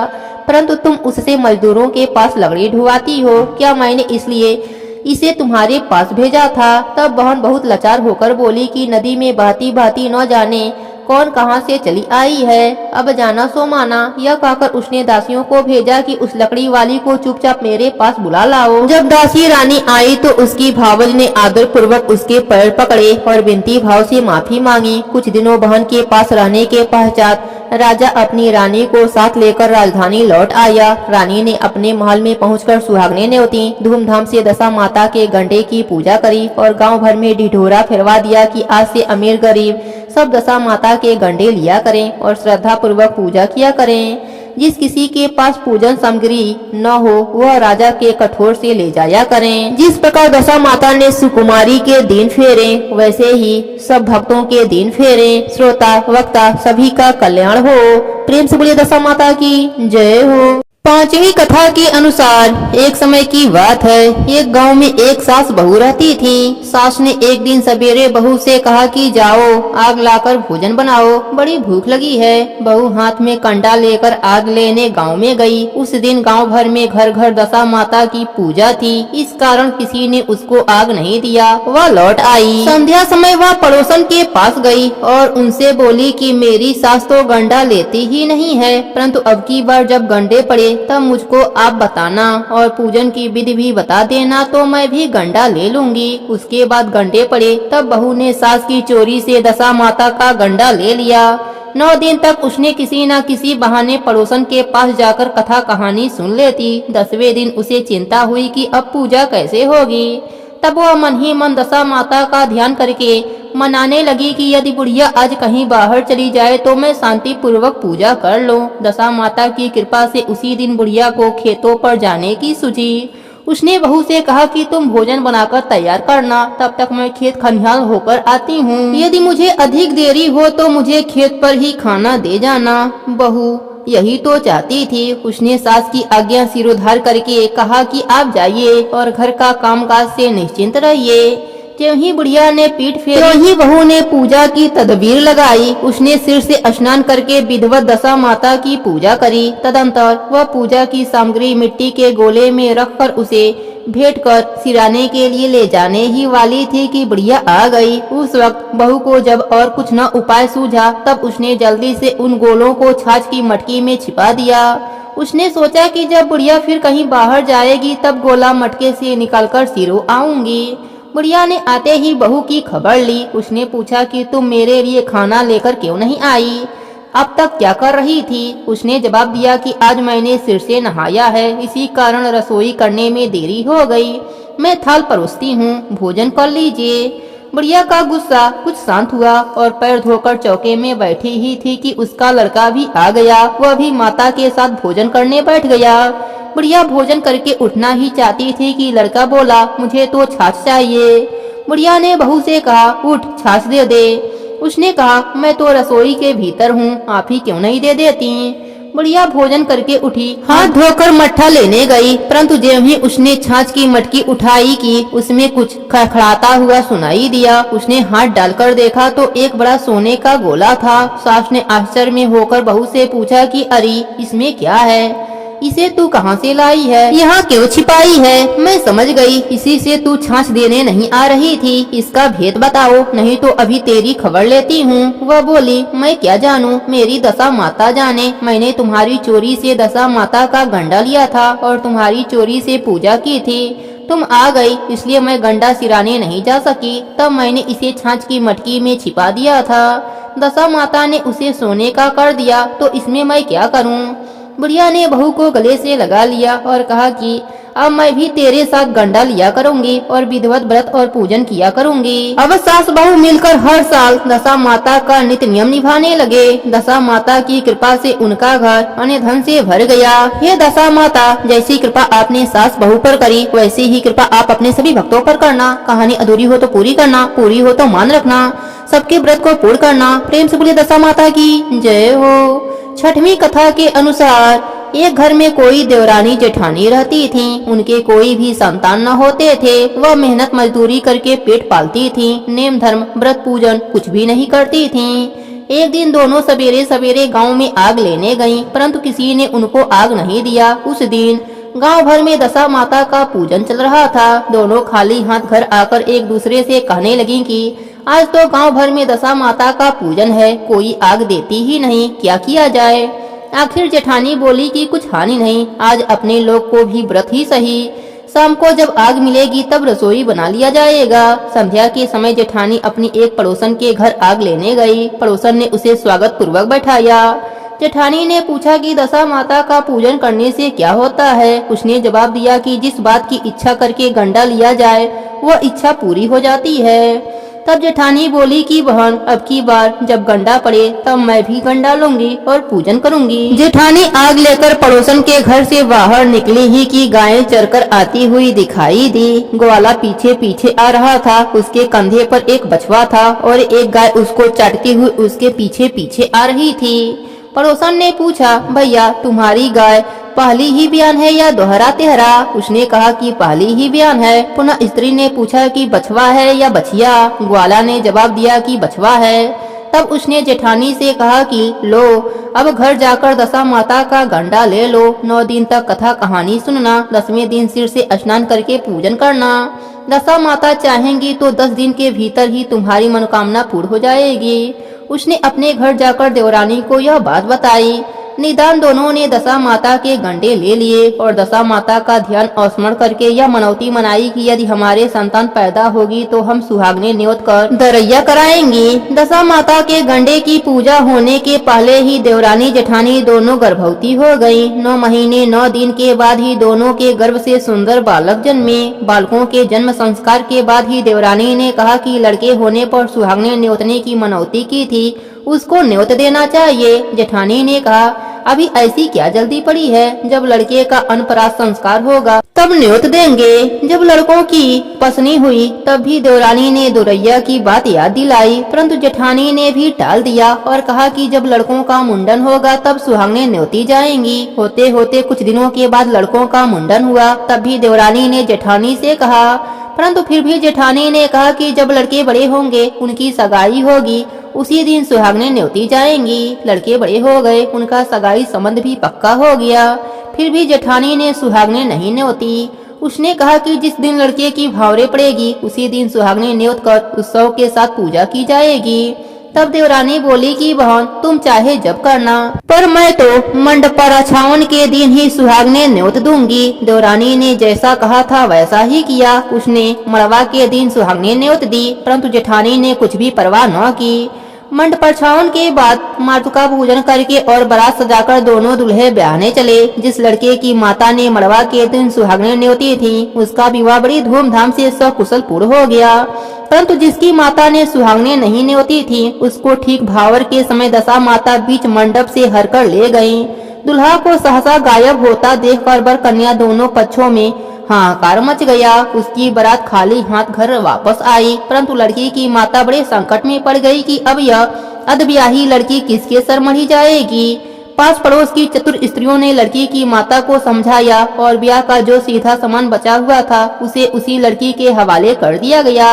परंतु तुम उससे मजदूरों के पास लकड़ी ढुवाती हो। क्या मैंने इसलिए इसे तुम्हारे पास भेजा था? तब बहन बहुत लाचार होकर बोली कि नदी में बहती बहती न जाने कौन कहां से चली आई है, अब जाना सो माना। यह कहकर उसने दासियों को भेजा कि उस लकड़ी वाली को चुपचाप मेरे पास बुला लाओ। जब दासी रानी आई तो उसकी भावज ने आदर पूर्वक उसके पैर पकड़े और विनती भाव से माफी मांगी। कुछ दिनों बहन के पास रहने के पश्चात राजा अपनी रानी को साथ लेकर राजधानी लौट आया। रानी ने अपने महल में पहुंचकर सुहागने न्योती। धूमधाम से दशा माता के गंडे की पूजा करी और गांव भर में ढिढोरा फिरवा दिया कि आज से अमीर गरीब सब दशा माता के गंडे लिया करें और श्रद्धा पूर्वक पूजा किया करें। जिस किसी के पास पूजन सामग्री न हो वह राजा के कठोर से ले जाया करें। जिस प्रकार दशा माता ने सुकुमारी के दिन फेरे वैसे ही सब भक्तों के दिन फेरे। श्रोता वक्ता सभी का कल्याण हो। प्रेम से बोलिए दशा माता की जय हो। पांचवी कथा के अनुसार एक समय की बात है, एक गांव में एक सास बहू रहती थी। सास ने एक दिन सवेरे बहू से कहा कि जाओ आग लाकर भोजन बनाओ, बड़ी भूख लगी है। बहू हाथ में कंडा लेकर आग लेने गांव में गई। उस दिन गांव भर में घर घर दशा माता की पूजा थी, इस कारण किसी ने उसको आग नहीं दिया। वह लौट आई। संध्या समय वह पड़ोसन के पास गई और उनसे बोली कि मेरी सास तो गंडा लेती ही नहीं है, परंतु अब की बार जब गंडे पड़े तब मुझको आप बताना और पूजन की विधि भी बता देना, तो मैं भी गंडा ले लूंगी। उसके बाद गंडे पड़े तब बहू ने सास की चोरी से दशा माता का गंडा ले लिया। 9 दिन तक उसने किसी न किसी बहाने पड़ोसन के पास जाकर कथा कहानी सुन लेती। 10वें दिन उसे चिंता हुई कि अब पूजा कैसे होगी। तब वह मन ही मन दशा माता का ध्यान करके मनाने लगी कि यदि बुढ़िया आज कहीं बाहर चली जाए तो मैं शांति पूर्वक पूजा कर लूं। दशा माता की कृपा से उसी दिन बुढ़िया को खेतों पर जाने की सूझी। उसने बहू से कहा कि तुम भोजन बनाकर तैयार करना, तब तक मैं खेत खलिहान होकर आती हूँ। यदि मुझे अधिक देरी हो तो मुझे खेत पर ही खाना दे जाना। बहू यही तो चाहती थी। उसने सास की आज्ञा सिरोधार करके कहा कि आप जाइए और घर का कामकाज से निश्चिंत रहिए। त्यों ही बुढ़िया ने पीठ फेरी, त्यों ही बहू ने पूजा की तदबीर लगाई। उसने सिर से स्नान करके विधिवत दशा माता की पूजा करी। तदंतर वह पूजा की सामग्री मिट्टी के गोले में रखकर उसे भेंट कर सिराने के लिए ले जाने ही वाली थी कि बुढ़िया आ गई। उस वक्त बहू को जब और कुछ न उपाय सूझा तब उसने जल्दी से उन गोलों को छाछ की मटकी में छिपा दिया। उसने सोचा कि जब बुढ़िया फिर कहीं बाहर जाएगी तब गोला मटके से निकालकर सिरो आऊंगी। बुढ़िया ने आते ही बहू की खबर ली। उसने पूछा कि तुम मेरे लिए खाना लेकर क्यों नहीं आई, अब तक क्या कर रही थी? उसने जवाब दिया कि आज मैंने सिर से नहाया है, इसी कारण रसोई करने में देरी हो गई। मैं थाल परोसती हूँ, भोजन कर लीजिए। बुढ़िया का गुस्सा कुछ शांत हुआ और पैर धोकर चौके में बैठी ही थी कि उसका लड़का भी आ गया। वह भी माता के साथ भोजन करने बैठ गया। बुढ़िया भोजन करके उठना ही चाहती थी कि लड़का बोला, मुझे तो छाछ चाहिए। बुढ़िया ने बहू से कहा, उठ छाछ दे दे। उसने कहा, मैं तो रसोई के भीतर हूँ, आप ही क्यों नहीं दे देती? बुढ़िया भोजन करके उठी, हाथ धोकर मट्ठा लेने गई, परंतु जब ही उसने छाछ की मटकी उठाई कि उसमें कुछ खड़खड़ाता हुआ सुनाई दिया। उसने हाथ डालकर देखा तो एक बड़ा सोने का गोला था। सास ने आश्चर्य में होकर बहू से पूछा कि अरे इसमें क्या है, इसे तू कहाँ से लाई है, यहाँ क्यों छिपाई है। मैं समझ गई इसी से तू छाछ देने नहीं आ रही थी, इसका भेद बताओ, नहीं तो अभी तेरी खबर लेती हूँ। वह बोली, मैं क्या जानूँ, मेरी दशा माता जाने। मैंने तुम्हारी चोरी से दशा माता का गंडा लिया था और तुम्हारी चोरी से पूजा की थी। तुम आ गई इसलिए मैं गंडा सिराने नहीं जा सकी, तब मैंने इसे छाछ की मटकी में छिपा दिया था। दशा माता ने उसे सोने का कर दिया तो इसमें मैं क्या करूँ। बुढ़िया ने बहू को गले से लगा लिया और कहा कि अब मैं भी तेरे साथ गंडा लिया करूंगी और विधिवत व्रत और पूजन किया करूंगी। अब सास बहू मिलकर हर साल दशा माता का नित्य नियम निभाने लगे। दशा माता की कृपा से उनका घर अन्य धन से भर गया। हे दशा माता, जैसी कृपा आपने सास बहू पर करी वैसी ही कृपा आप अपने सभी भक्तों पर करना। कहानी अधूरी हो तो पूरी करना, पूरी हो तो मान रखना, सबके व्रत को पूर्ण करना। प्रेम से बोलिए दशा माता की जय हो। छठवीं कथा के अनुसार एक घर में कोई देवरानी जेठानी रहती थीं। उनके कोई भी संतान न होते थे। वह मेहनत मजदूरी करके पेट पालती थीं। नेम धर्म व्रत पूजन कुछ भी नहीं करती थीं। एक दिन दोनों सवेरे सवेरे गांव में आग लेने गईं, परंतु किसी ने उनको आग नहीं दिया। उस दिन गांव भर में दशा माता का पूजन चल रहा था। दोनों खाली हाथ घर आकर एक दूसरे से कहने लगी कि आज तो गांव भर में दशा माता का पूजन है, कोई आग देती ही नहीं, क्या किया जाए। आखिर जेठानी बोली कि कुछ हानि नहीं, आज अपने लोग को भी व्रत ही सही, शाम को जब आग मिलेगी तब रसोई बना लिया जाएगा। संध्या के समय जेठानी अपनी एक पड़ोसन के घर आग लेने गई। पड़ोसन ने उसे स्वागत पूर्वक बैठाया। जेठानी ने पूछा कि दशा माता का पूजन करने से क्या होता है। उसने जवाब दिया कि जिस बात की इच्छा करके गंडा लिया जाए वह इच्छा पूरी हो जाती है। तब जेठानी बोली कि बहन, अब की बार जब गंडा पड़े तब मैं भी गंडा लूंगी और पूजन करूंगी। जेठानी आग लेकर पड़ोसन के घर से बाहर निकली ही कि गायें चरकर आती हुई दिखाई दी। ग्वाला पीछे पीछे आ रहा था। उसके कंधे पर एक बछवा था और एक गाय उसको चाटती हुई उसके पीछे पीछे आ रही थी। पड़ोसन ने पूछा, भैया तुम्हारी गाय पहली ही बयान है या दोहरा तेहरा। उसने कहा कि पहली ही बयान है। पुनः स्त्री ने पूछा कि बछवा है या बछिया। ग्वाला ने जवाब दिया कि बछवा है। तब उसने जेठानी से कहा कि लो अब घर जाकर दशा माता का गंडा ले लो। 9 दिन तक कथा कहानी सुनना, 10वें दिन सिर से स्नान करके पूजन करना। दशा माता चाहेंगी तो 10 दिन के भीतर ही तुम्हारी मनोकामना पूर्ण हो जाएगी। उसने अपने घर जाकर देवरानी को यह बात बताई। निदान दोनों ने दशा माता के गंडे ले लिए और दशा माता का ध्यान और स्मरण करके यह मनौती मनाई कि यदि हमारे संतान पैदा होगी तो हम सुहागने न्योत कर दरैया कराएंगी। दशा माता के गंडे की पूजा होने के पहले ही देवरानी जेठानी दोनों गर्भवती हो गयी। 9 महीने 9 दिन के बाद ही दोनों के गर्भ से सुंदर बालक जन्मे। बालकों के जन्म संस्कार के बाद ही देवरानी ने कहा कि लड़के होने पर सुहागने न्योतने की मनौती की थी, उसको न्योत देना चाहिए। जेठानी ने कहा, अभी ऐसी क्या जल्दी पड़ी है, जब लड़के का अनपराध संस्कार होगा तब न्योत देंगे। जब लड़कों की पसनी हुई तब भी देवरानी ने दुरैया की बात याद दिलाई, परंतु जेठानी ने भी टाल दिया और कहा कि जब लड़कों का मुंडन होगा तब सुहागने न्योती जाएंगी। होते होते कुछ दिनों के बाद लड़कों का मुंडन हुआ। तब भी देवरानी ने जेठानी से कहा, परंतु फिर भी जेठानी ने कहा कि जब लड़के बड़े होंगे उनकी सगाई होगी, उसी दिन सुहागने न्योती जाएंगी। लड़के बड़े हो गए, उनका सगाई संबंध भी पक्का हो गया। फिर भी जेठानी ने सुहागने नहीं न्योती। उसने कहा कि जिस दिन लड़के की भावरे पड़ेगी उसी दिन सुहागने न्योत कर उत्सव के साथ पूजा की जाएगी। तब देवरानी बोली कि बहन तुम चाहे जब करना, पर मैं तो मंडपाराछावन के दिन ही सुहागने न्योत दूंगी। देवरानी ने जैसा कहा था वैसा ही किया। उसने मड़वा के दिन सुहागने न्योत दी, परंतु जेठानी ने कुछ भी परवाह न की। मंडपाराछावन के बाद मातुका पूजन करके और बारात सजाकर दोनों दूल्हे ब्याहने चले। जिस लड़के की माता ने मड़वा के दिन सुहागने न्योती थी उसका विवाह बड़ी धूमधाम से सकुशल पूर्ण हो गया, परंतु जिसकी माता ने सुहागने नहीं न्योती थी उसको ठीक भावर के समय दशा माता बीच मंडप से हरकर ले गयी। दुल्हा को सहसा गायब होता देखकर वर कन्या दोनों पक्षों में हाहाकार मच गया। उसकी बारात खाली हाथ घर वापस आई, परंतु लड़की की माता बड़े संकट में पड़ गई कि अब यह अधब्याही लड़की किसके सर मढ़ी जाएगी। पास पड़ोस की चतुर स्त्रियों ने लड़की की माता को समझाया और ब्याह का जो सीधा सामान बचा हुआ था उसे उसी लड़की के हवाले कर दिया गया।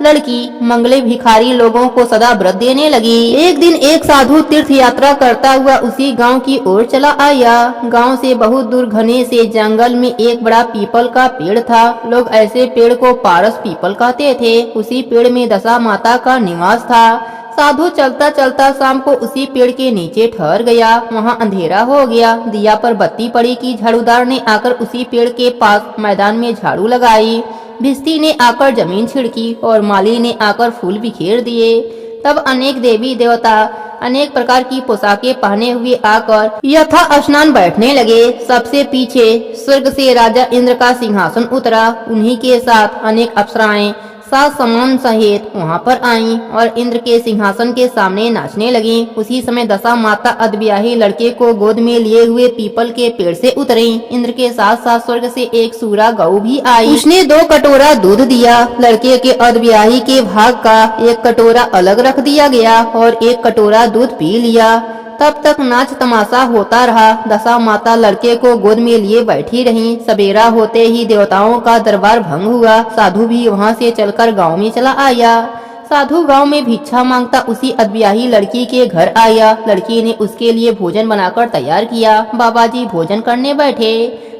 लड़की मंगले भिखारी लोगों को सदा व्रत देने लगी। एक दिन एक साधु तीर्थ यात्रा करता हुआ उसी गांव की ओर चला आया। गांव से बहुत दूर घने से जंगल में एक बड़ा पीपल का पेड़ था। लोग ऐसे पेड़ को पारस पीपल कहते थे। उसी पेड़ में दशा माता का निवास था। साधु चलता चलता शाम को उसी पेड़ के नीचे ठहर गया। वहाँ अंधेरा हो गया। दिया पर बत्ती पड़ी कि झाड़ूदार ने आकर उसी पेड़ के पास मैदान में झाड़ू लगाई। भिस्ती ने आकर जमीन छिड़की और माली ने आकर फूल बिखेर दिए। तब अनेक देवी देवता अनेक प्रकार की पोशाकें पहने हुए आकर यथा स्नान बैठने लगे। सबसे पीछे स्वर्ग से राजा इंद्र का सिंहासन उतरा। उन्हीं के साथ अनेक अप्सराएं सात समान सहित वहां पर आईं और इंद्र के सिंहासन के सामने नाचने लगी। उसी समय दशा माता अधब्याही लड़के को गोद में लिए हुए पीपल के पेड़ से उतरी। इंद्र के साथ साथ स्वर्ग से एक सूरा गऊ भी आई। उसने 2 कटोरा दूध दिया। लड़के के अधब्याही के भाग का एक कटोरा अलग रख दिया गया और एक कटोरा दूध पी लिया। तब तक नाच तमाशा होता रहा। दशा माता लड़के को गोद में लिए बैठी रहीं। सवेरा होते ही देवताओं का दरबार भंग हुआ। साधु भी वहां से चलकर गांव में चला आया। साधु गांव में भिक्षा मांगता उसी अधब्याही लड़की के घर आया। लड़की ने उसके लिए भोजन बनाकर तैयार किया। बाबा जी भोजन करने बैठे।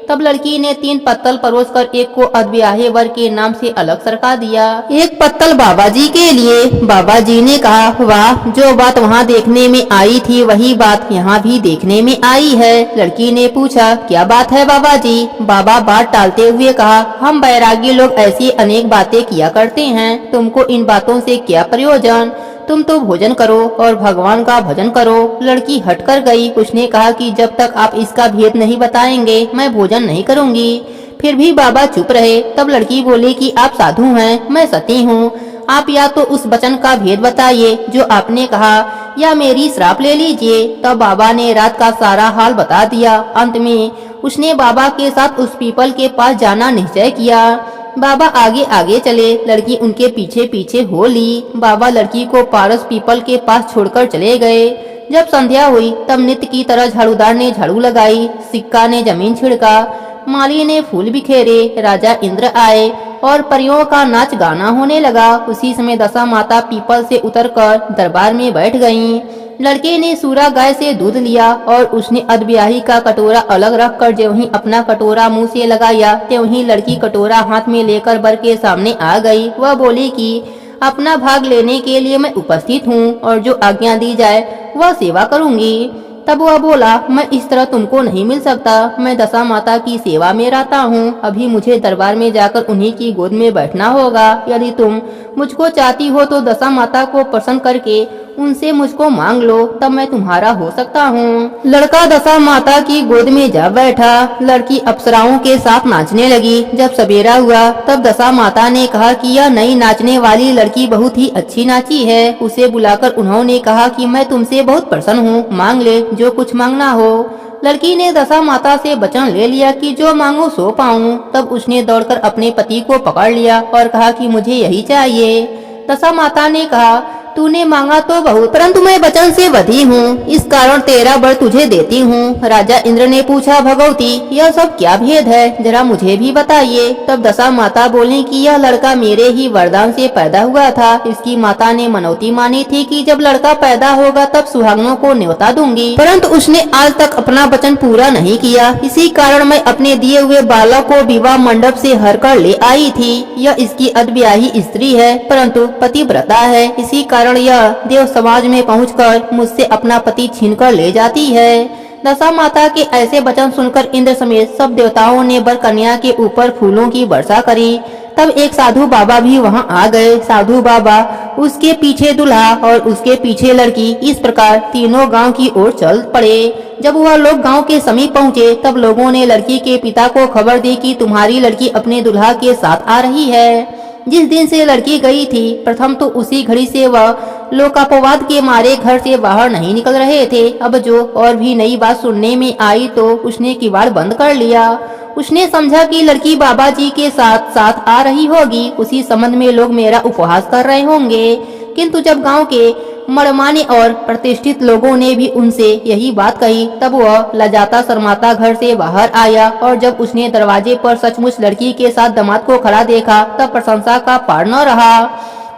तब लड़की ने 3 पत्तल परोसकर एक को अधब्याहे वर के नाम से अलग सरका दिया। एक पत्तल बाबा जी के लिए। बाबा जी ने कहा, वाह, जो बात वहाँ देखने में आई थी वही बात यहाँ भी देखने में आई है। लड़की ने पूछा, क्या बात है बाबा जी? बाबा बात टालते हुए कहा, हम बैरागी लोग ऐसी अनेक बातें किया करते हैं। तुमको इन बातों से क्या प्रयोजन? तुम तो भोजन करो और भगवान का भजन करो। लड़की हट कर गई। उसने कहा कि जब तक आप इसका भेद नहीं बताएंगे मैं भोजन नहीं करूंगी। फिर भी बाबा चुप रहे। तब लड़की बोली कि आप साधु हैं, मैं सती हूँ। आप या तो उस वचन का भेद बताइए जो आपने कहा या मेरी श्राप ले लीजिए। तब बाबा ने रात का सारा हाल बता दिया। अंत में उसने बाबा के साथ उस पीपल के पास जाना निश्चय किया। बाबा आगे आगे चले। लड़की उनके पीछे पीछे हो ली। बाबा लड़की को पारस पीपल के पास छोड़कर चले गए। जब संध्या हुई तब नित्य की तरह झाड़ूदार ने झाड़ू लगाई। सिक्का ने जमीन छिड़का। माली ने फूल बिखेरे। राजा इंद्र आए और परियों का नाच गाना होने लगा। उसी समय दशा माता पीपल से उतरकर दरबार में बैठ गईं। लड़के ने सूरा गाय से दूध लिया और उसने अधब्याही का कटोरा अलग रखकर ज्यों ही अपना कटोरा मुंह से लगाया त्यों ही लड़की कटोरा हाथ में लेकर वर के सामने आ गई। वह बोली कि अपना भाग लेने के लिए मैं उपस्थित हूँ और जो आज्ञा दी जाए वह सेवा करूंगी। तब वह बोला, मैं इस तरह तुमको नहीं मिल सकता। मैं दशा माता की सेवा में रहता हूँ। अभी मुझे दरबार में जाकर उन्हीं की गोद में बैठना होगा। यदि तुम मुझको चाहती हो तो दशा माता को प्रसन्न करके उनसे मुझको मांग लो, तब मैं तुम्हारा हो सकता हूँ। लड़का दशा माता की गोद में जा बैठा। लड़की अप्सराओं के साथ नाचने लगी। जब सवेरा हुआ तब दशा माता ने कहा कि यह नई नाचने वाली लड़की बहुत ही अच्छी नाची है। उसे बुलाकर उन्होंने कहा कि मैं तुमसे बहुत प्रसन्न हूँ, मांग ले जो कुछ मांगना हो। लड़की ने दशा माता से वचन ले लिया कि जो मांगो सो पाऊँ। तब उसने दौड़कर अपने पति को पकड़ लिया और कहा कि मुझे यही चाहिए। दशा माता ने कहा, तूने मांगा तो बहुत, परंतु मैं वचन से बधी हूँ, इस कारण तेरा वर तुझे देती हूँ। राजा इंद्र ने पूछा, भगवती यह सब क्या भेद है, जरा मुझे भी बताइए। तब दशा माता बोली कि यह लड़का मेरे ही वरदान से पैदा हुआ था। इसकी माता ने मनौती मानी थी कि जब लड़का पैदा होगा तब सुहागनों को न्योता दूंगी, परंतु उसने आज तक अपना वचन पूरा नहीं किया। इसी कारण मैं अपने दिए हुए बालक को विवाह मंडप से हर कर ले आई थी। यह इसकी अधब्याही स्त्री है, परंतु पतिव्रता है। इसी कारण यह देव समाज में पहुंचकर मुझसे अपना पति छीनकर ले जाती है। दशा माता के ऐसे वचन सुनकर इंद्र समेत सब देवताओं ने वर कन्या के ऊपर फूलों की वर्षा करी। तब एक साधु बाबा भी वहां आ गए। साधु बाबा, उसके पीछे दूल्हा और उसके पीछे लड़की, इस प्रकार तीनों गांव की ओर चल पड़े। जब वह लोग गांव के समीप पहुंचे तब लोगों ने लड़की के पिता को खबर दी कि तुम्हारी लड़की अपने दूल्हा के साथ आ रही है। जिस दिन से लड़की गई थी प्रथम तो उसी घड़ी से वह लोकापवाद के मारे घर से बाहर नहीं निकल रहे थे। अब जो और भी नई बात सुनने में आई तो उसने किवाड़ बंद कर लिया। उसने समझा कि लड़की बाबा जी के साथ साथ आ रही होगी। उसी संबंध में लोग मेरा उपहास कर रहे होंगे। किंतु जब गांव के मणमाने और प्रतिष्ठित लोगों ने भी उनसे यही बात कही। तब वह लजाता शर्माता घर से बाहर आया और जब उसने दरवाजे पर सचमुच लड़की के साथ दामाद को खड़ा देखा तब प्रशंसा का पार न रहा।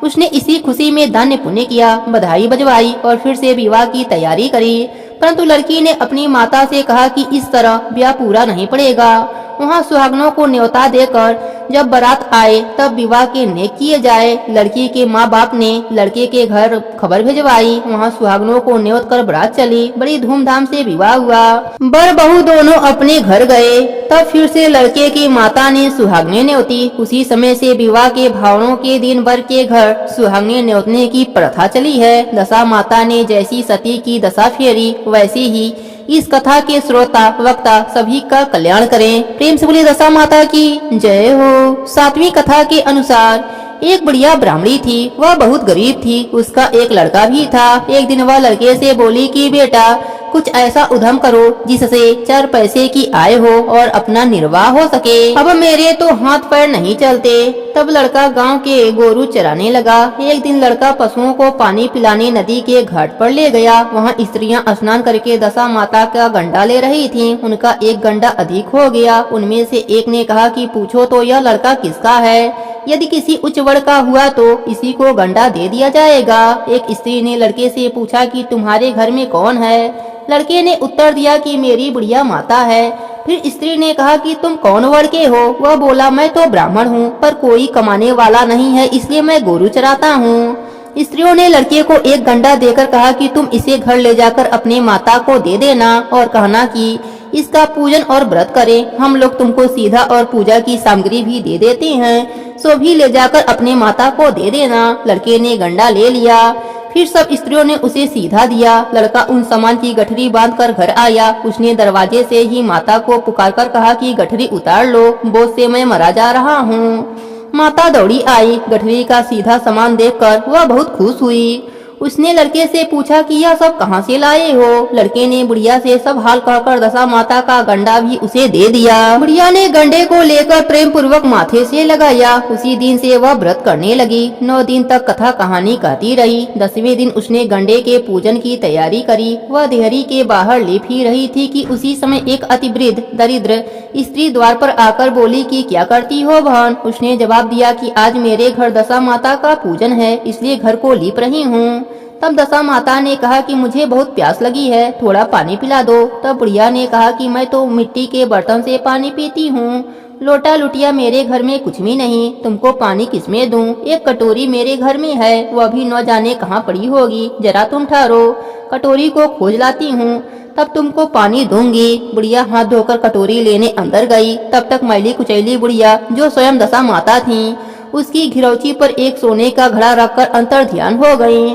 उसने इसी खुशी में दान्य पुण्य किया, बधाई बजवाई और फिर से विवाह की तैयारी करी। परंतु लड़की ने अपनी माता से कहा कि इस तरह ब्याह पूरा नहीं पड़ेगा। वहाँ सुहागनों को न्योता देकर जब बारात आए तब विवाह के नेक किए जाए। लड़की के माँ बाप ने लड़के के घर खबर भिजवाई। वहाँ सुहागनों को न्योत कर बारात चली। बड़ी धूमधाम से विवाह हुआ। बर बहू दोनों अपने घर गए। तब फिर से लड़के की माता ने सुहागने न्योती। उसी समय से विवाह के भावों के दिन बर के घर सुहागने न्योतने की प्रथा चली है। दशा माता ने जैसी सती की दशा फेरी वैसी ही इस कथा के श्रोता वक्ता सभी का कल्याण करें। प्रेम से बोलिए दशा माता की जय हो। सातवीं कथा के अनुसार एक बढ़िया ब्राह्मणी थी। वह बहुत गरीब थी। उसका एक लड़का भी था। एक दिन वह लड़के से बोली कि बेटा कुछ ऐसा उद्यम करो जिससे 4 पैसे की आय हो और अपना निर्वाह हो सके। अब मेरे तो हाथ पैर नहीं चलते। तब लड़का गांव के गोरू चराने लगा। एक दिन लड़का पशुओं को पानी पिलाने नदी के घाट पर ले गया। वहां स्त्रियां स्नान करके दशा माता का गंडा ले रही थीं। उनका एक गंडा अधिक हो गया। उनमें से एक ने कहा कि पूछो तो यह लड़का किसका है? यदि किसी उच्च वर्ण का हुआ तो इसी को गंडा दे दिया जाएगा। एक स्त्री ने लड़के से पूछा कि तुम्हारे घर में कौन है? लड़के ने उत्तर दिया कि मेरी बुढ़िया माता है। फिर स्त्री ने कहा कि तुम कौन वर्ण के हो? वह बोला मैं तो ब्राह्मण हूँ, पर कोई कमाने वाला नहीं है इसलिए मैं गोरू चराता हूँ। स्त्रियों ने लड़के को एक गंडा देकर कहा कि तुम इसे घर ले जाकर अपने माता को दे देना और कहना कि इसका पूजन और व्रत करें। हम लोग तुमको सीधा और पूजा की सामग्री भी दे देते हैं, सो भी ले जाकर अपने माता को दे देना। लड़के ने गंडा ले लिया। फिर सब स्त्रियों ने उसे सीधा दिया। लड़का उन सामान की गठरी बांधकर घर आया। उसने दरवाजे से ही माता को पुकारकर कहा कि गठरी उतार लो, बोझ से मैं मरा जा रहा हूँ। माता दौड़ी आई। गठरी का सीधा सामान देखकर वह बहुत खुश हुई। उसने लड़के से पूछा कि यह सब कहाँ से लाए हो? लड़के ने बुढ़िया से सब हाल कहकर दशा माता का गंडा भी उसे दे दिया। बुढ़िया ने गंडे को लेकर प्रेम पूर्वक माथे से लगाया। उसी दिन से वह व्रत करने लगी। 9 दिन तक कथा कहानी कहती रही। 10वें दिन उसने गंडे के पूजन की तैयारी करी। वह देहरी के बाहर लेट ही रही थी कि उसी समय एक अति वृद्ध दरिद्र स्त्री द्वार पर आकर बोली कि क्या करती हो बहन? उसने जवाब दिया कि आज मेरे घर दशा माता का पूजन है इसलिए घर को लीप रही हूँ। तब दशा माता ने कहा कि मुझे बहुत प्यास लगी है, थोड़ा पानी पिला दो। तब बुढ़िया ने कहा कि मैं तो मिट्टी के बर्तन से पानी पीती हूँ। लोटा लुटिया मेरे घर में कुछ भी नहीं, तुमको पानी किसमें दूं? एक कटोरी मेरे घर में है, वह भी न जाने कहाँ पड़ी होगी। जरा तुम ठहरो, कटोरी को खोज लाती हूँ, तब तुमको पानी दूंगी। बुढ़िया हाथ धोकर कटोरी लेने अंदर गई। तब तक मैली कुचैली बुढ़िया, जो स्वयं दशा माता थी, उसकी घिरौची पर एक सोने का घड़ा रखकर अंतर ध्यान हो गई।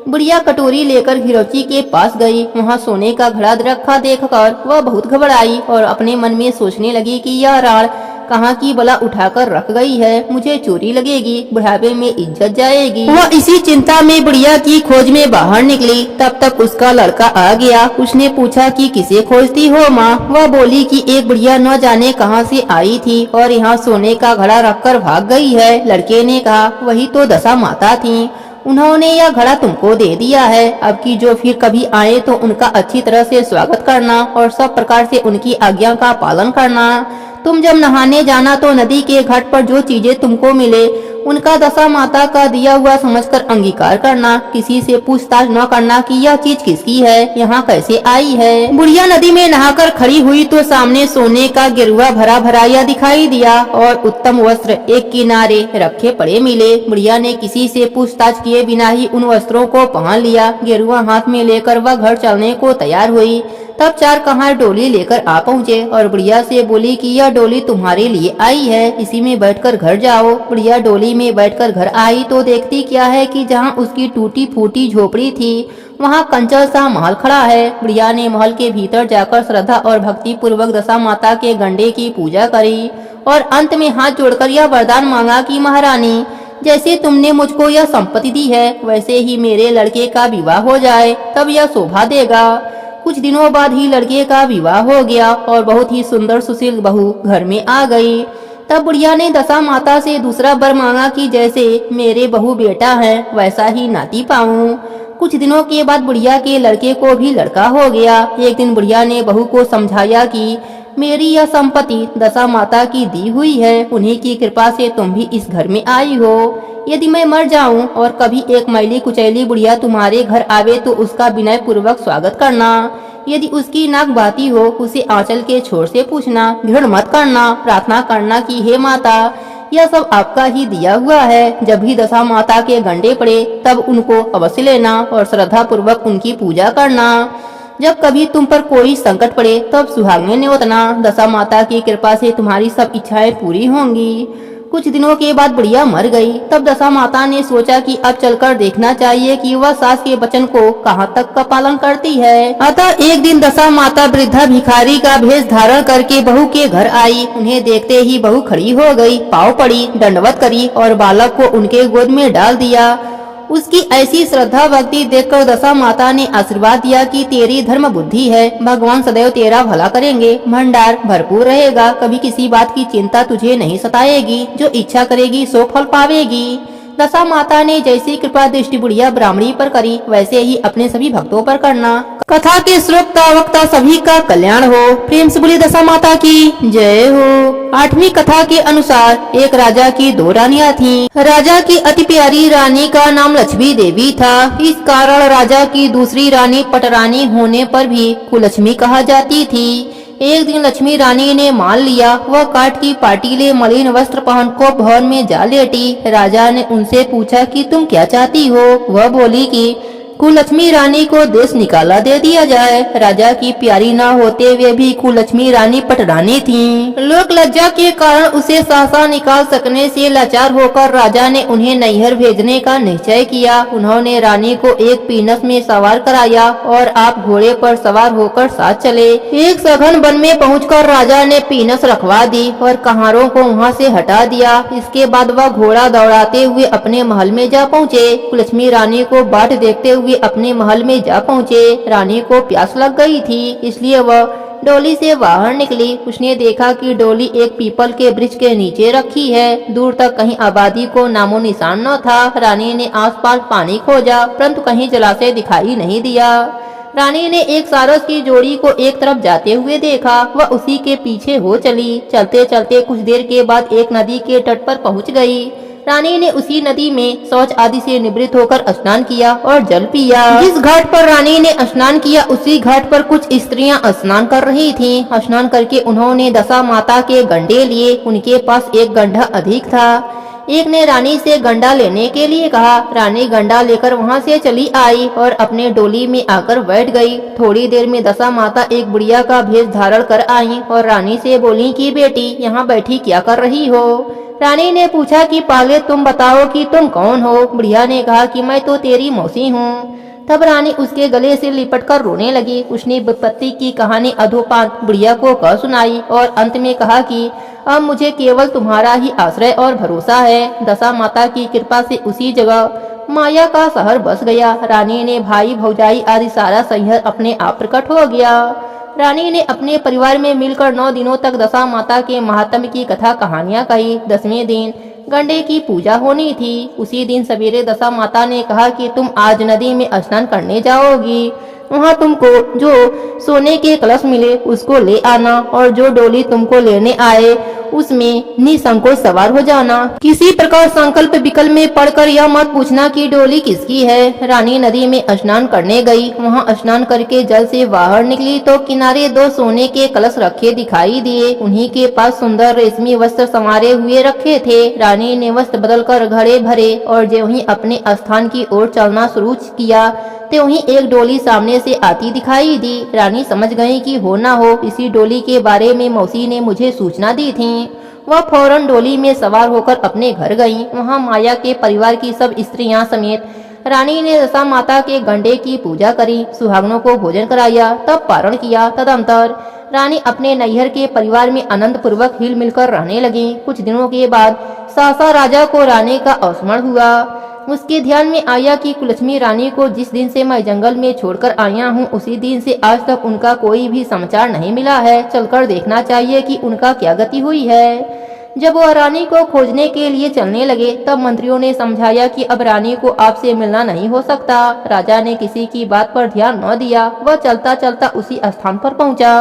बुढ़िया कटोरी लेकर घिरौची के पास गई। वहाँ सोने का घड़ा रखा देखकर वह बहुत घबराई और अपने मन में सोचने लगी कि यह राण कहाँ की बला उठाकर रख गई है, मुझे चोरी लगेगी, बुढ़ापे में इज्जत जाएगी। वह इसी चिंता में बुढ़िया की खोज में बाहर निकली। तब तक उसका लड़का आ गया। उसने पूछा कि किसे खोजती हो माँ? वह बोली कि एक बुढ़िया न जाने कहाँ से आई थी और यहाँ सोने का घड़ा रखकर भाग गई है। लड़के ने कहा वही तो दशा माता थी, उन्होंने यह घड़ा तुमको दे दिया है। अब की जो फिर कभी आए तो उनका अच्छी तरह से स्वागत करना और सब प्रकार से उनकी आज्ञा का पालन करना। तुम जब नहाने जाना तो नदी के घाट पर जो चीजें तुमको मिले उनका दशा माता का दिया हुआ समझकर अंगीकार करना। किसी से पूछताछ न करना कि यह चीज किसकी है, यहाँ कैसे आई है। बुढ़िया नदी में नहाकर खड़ी हुई तो सामने सोने का गिरुआ भरा भराया दिखाई दिया और उत्तम वस्त्र एक किनारे रखे पड़े मिले। बुढ़िया ने किसी से पूछताछ किए बिना ही उन वस्त्रों को पहन लिया। गिरुआ हाथ में लेकर वह घर चलने को तैयार हुई। तब 4 कहार डोली लेकर आ पहुँचे और बुढ़िया से बोली कि यह डोली तुम्हारे लिए आई है, इसी में बैठकर घर जाओ। बुढ़िया डोली में बैठकर घर आई तो देखती क्या है कि जहाँ उसकी टूटी फूटी झोपड़ी थी वहाँ कंचल सा महल खड़ा है। बुढ़िया ने महल के भीतर जाकर श्रद्धा और भक्ति पूर्वक दशा माता के गंडे की पूजा करी और अंत में हाथ जोड़कर यह वरदान मांगा कि महारानी, जैसे तुमने मुझको यह संपत्ति दी है वैसे ही मेरे लड़के का विवाह हो जाए, तब यह शोभा देगा। कुछ दिनों बाद ही लड़के का विवाह हो गया और बहुत ही सुंदर सुशील बहू घर में आ गई। तब बुढ़िया ने दशा माता से दूसरा वर मांगा कि जैसे मेरे बहू बेटा है वैसा ही नाती पाऊं। कुछ दिनों के बाद बुढ़िया के लड़के को भी लड़का हो गया। एक दिन बुढ़िया ने बहू को समझाया कि मेरी यह संपत्ति दशा माता की दी हुई है, उन्हीं की कृपा से तुम भी इस घर में आई हो। यदि मैं मर जाऊं और कभी एक मैली कुचैली बुढ़िया तुम्हारे घर आवे तो उसका विनय पूर्वक स्वागत करना। यदि उसकी नाक बाती हो उसे आंचल के छोर से पूछना, घृण मत करना, प्रार्थना करना कि हे माता यह सब आपका ही दिया हुआ है। जब भी दशा माता के गंडे पड़े तब उनको अवश्य लेना और श्रद्धा पूर्वक उनकी पूजा करना। जब कभी तुम पर कोई संकट पड़े तब सुहागने न्योतना, दशा माता की कृपा से तुम्हारी सब इच्छाएं पूरी होंगी। कुछ दिनों के बाद बुढ़िया मर गई। तब दशा माता ने सोचा कि अब चलकर देखना चाहिए कि वह सास के वचन को कहाँ तक का पालन करती है। अतः एक दिन दशा माता वृद्धा भिखारी का भेष धारण करके बहू के घर आई। उन्हें देखते ही बहू खड़ी हो गई, पाँव पड़ी, दंडवत करी और बालक को उनके गोद में डाल दिया। उसकी ऐसी श्रद्धा भक्ति देखकर दशा माता ने आशीर्वाद दिया कि तेरी धर्म बुद्धि है, भगवान सदैव तेरा भला करेंगे, भंडार भरपूर रहेगा, कभी किसी बात की चिंता तुझे नहीं सताएगी, जो इच्छा करेगी सो फल पावेगी। दशा माता ने जैसी कृपा दृष्टि बुढ़िया ब्राह्मणी पर करी वैसे ही अपने सभी भक्तों पर करना। कथा के श्रोता वक्ता सभी का कल्याण हो। प्रेम से बोली दशा माता की जय हो। आठवीं कथा के अनुसार एक राजा की दो रानियां थीं। राजा की अति प्यारी रानी का नाम लक्ष्मी देवी था। इस कारण राजा की दूसरी रानी पटरानी होने पर भी कुलक्ष्मी कहा जाती थी। एक दिन लक्ष्मी रानी ने मान लिया वह काठ की पाटीले मलिन वस्त्र पहन को भवन में जा लेटी। राजा ने उनसे पूछा कि तुम क्या चाहती हो। वह बोली कि कुलक्ष्मी रानी को देश निकाला दे दिया जाए। राजा की प्यारी न होते हुए भी कुलक्ष्मी रानी पटरानी थीं। लोक लज्जा के कारण उसे सहसा निकाल सकने से लाचार होकर राजा ने उन्हें नैहर भेजने का निश्चय किया। उन्होंने रानी को एक पीनस में सवार कराया और आप घोड़े पर सवार होकर साथ चले। एक सघन वन में पहुंचकर राजा ने पीनस रखवा दी और कहारों को वहां से हटा दिया। इसके बाद वह घोड़ा दौड़ाते हुए अपने महल में जा पहुँचे। कुलक्ष्मी रानी को बाट देखते हुए अपने महल में जा पहुँचे। रानी को प्यास लग गई थी इसलिए वह डोली से बाहर निकली। उसने देखा कि डोली एक पीपल के वृक्ष के नीचे रखी है। दूर तक कहीं आबादी को नामो निशान न था। रानी ने आसपास पानी खोजा परंतु कहीं जलाशय दिखाई नहीं दिया। रानी ने एक सारस की जोड़ी को एक तरफ जाते हुए देखा। वह उसी के पीछे हो चली। चलते चलते कुछ देर के बाद एक नदी के तट पर पहुंच गई। रानी ने उसी नदी में शौच आदि से निवृत्त होकर स्नान किया और जल पिया। जिस घाट पर रानी ने स्नान किया उसी घाट पर कुछ स्त्रियां स्नान कर रही थीं। स्नान करके उन्होंने दशा माता के गंडे लिए। उनके पास एक गंडा अधिक था। एक ने रानी से गंडा लेने के लिए कहा। रानी गंडा लेकर वहां से चली आई और अपने डोली में आकर बैठ गई। थोड़ी देर में दशा माता एक बुढ़िया का भेष धारण कर आई और रानी से बोली कि बेटी यहाँ बैठी क्या कर रही हो। रानी ने पूछा कि पहले तुम बताओ कि तुम कौन हो। बुढ़िया ने कहा कि मैं तो तेरी मौसी हूँ। तब रानी उसके गले से लिपटकर रोने लगी। उसने विपत्ति की कहानी अधोपांत बुढ़िया को कह सुनाई और अंत में कहा कि अब मुझे केवल तुम्हारा ही आश्रय और भरोसा है। दशा माता की कृपा से उसी जगह माया का शहर बस गया। रानी ने भाई भौजाई आदि सारा सैहर अपने आप प्रकट हो गया। रानी ने अपने परिवार में मिलकर 9 दिनों तक दशा माता के महात्म्य की कथा कहानियां कही। 10वें दिन गंडे की पूजा होनी थी। उसी दिन सवेरे दशा माता ने कहा कि तुम आज नदी में स्नान करने जाओगी। वहाँ तुमको जो सोने के कलश मिले उसको ले आना और जो डोली तुमको लेने आए उसमें निसंकोच सवार हो जाना। किसी प्रकार संकल्प विकल्प में पड़कर यह मत पूछना कि डोली किसकी है। रानी नदी में स्नान करने गई। वहाँ स्नान करके जल से बाहर निकली तो किनारे 2 सोने के कलश रखे दिखाई दिए। उन्हीं के पास सुंदर रेशमी वस्त्र संवारे हुए रखे थे। रानी ने वस्त्र बदलकर घड़े भरे और जो ही अपने स्थान की ओर चलना शुरू किया तो वहीं एक डोली सामने से आती दिखाई दी। रानी समझ गई कि हो ना हो इसी डोली के बारे में मौसी ने मुझे सूचना दी थी। वह फौरन डोली में सवार होकर अपने घर गईं। वहां माया के परिवार की सब स्त्रियां समेत रानी ने दशा माता के गंडे की पूजा करी, सुहागनों को भोजन कराया, तब पारण किया। तदंतर रानी अपने नैहर के परिवार में आनंद पूर्वक हिल मिलकर रहने लगी। कुछ दिनों के बाद सहसा राजा को रानी का अवस्मरण हुआ। उसके ध्यान में आया कि कुलक्ष्मी रानी को जिस दिन से मैं जंगल में छोड़कर आया हूँ उसी दिन से आज तक उनका कोई भी समाचार नहीं मिला है। चलकर देखना चाहिए कि उनका क्या गति हुई है। जब वह रानी को खोजने के लिए चलने लगे तब मंत्रियों ने समझाया कि अब रानी को आपसे मिलना नहीं हो सकता। राजा ने किसी की बात पर ध्यान न दिया। वह चलता चलता उसी स्थान पर पहुंचा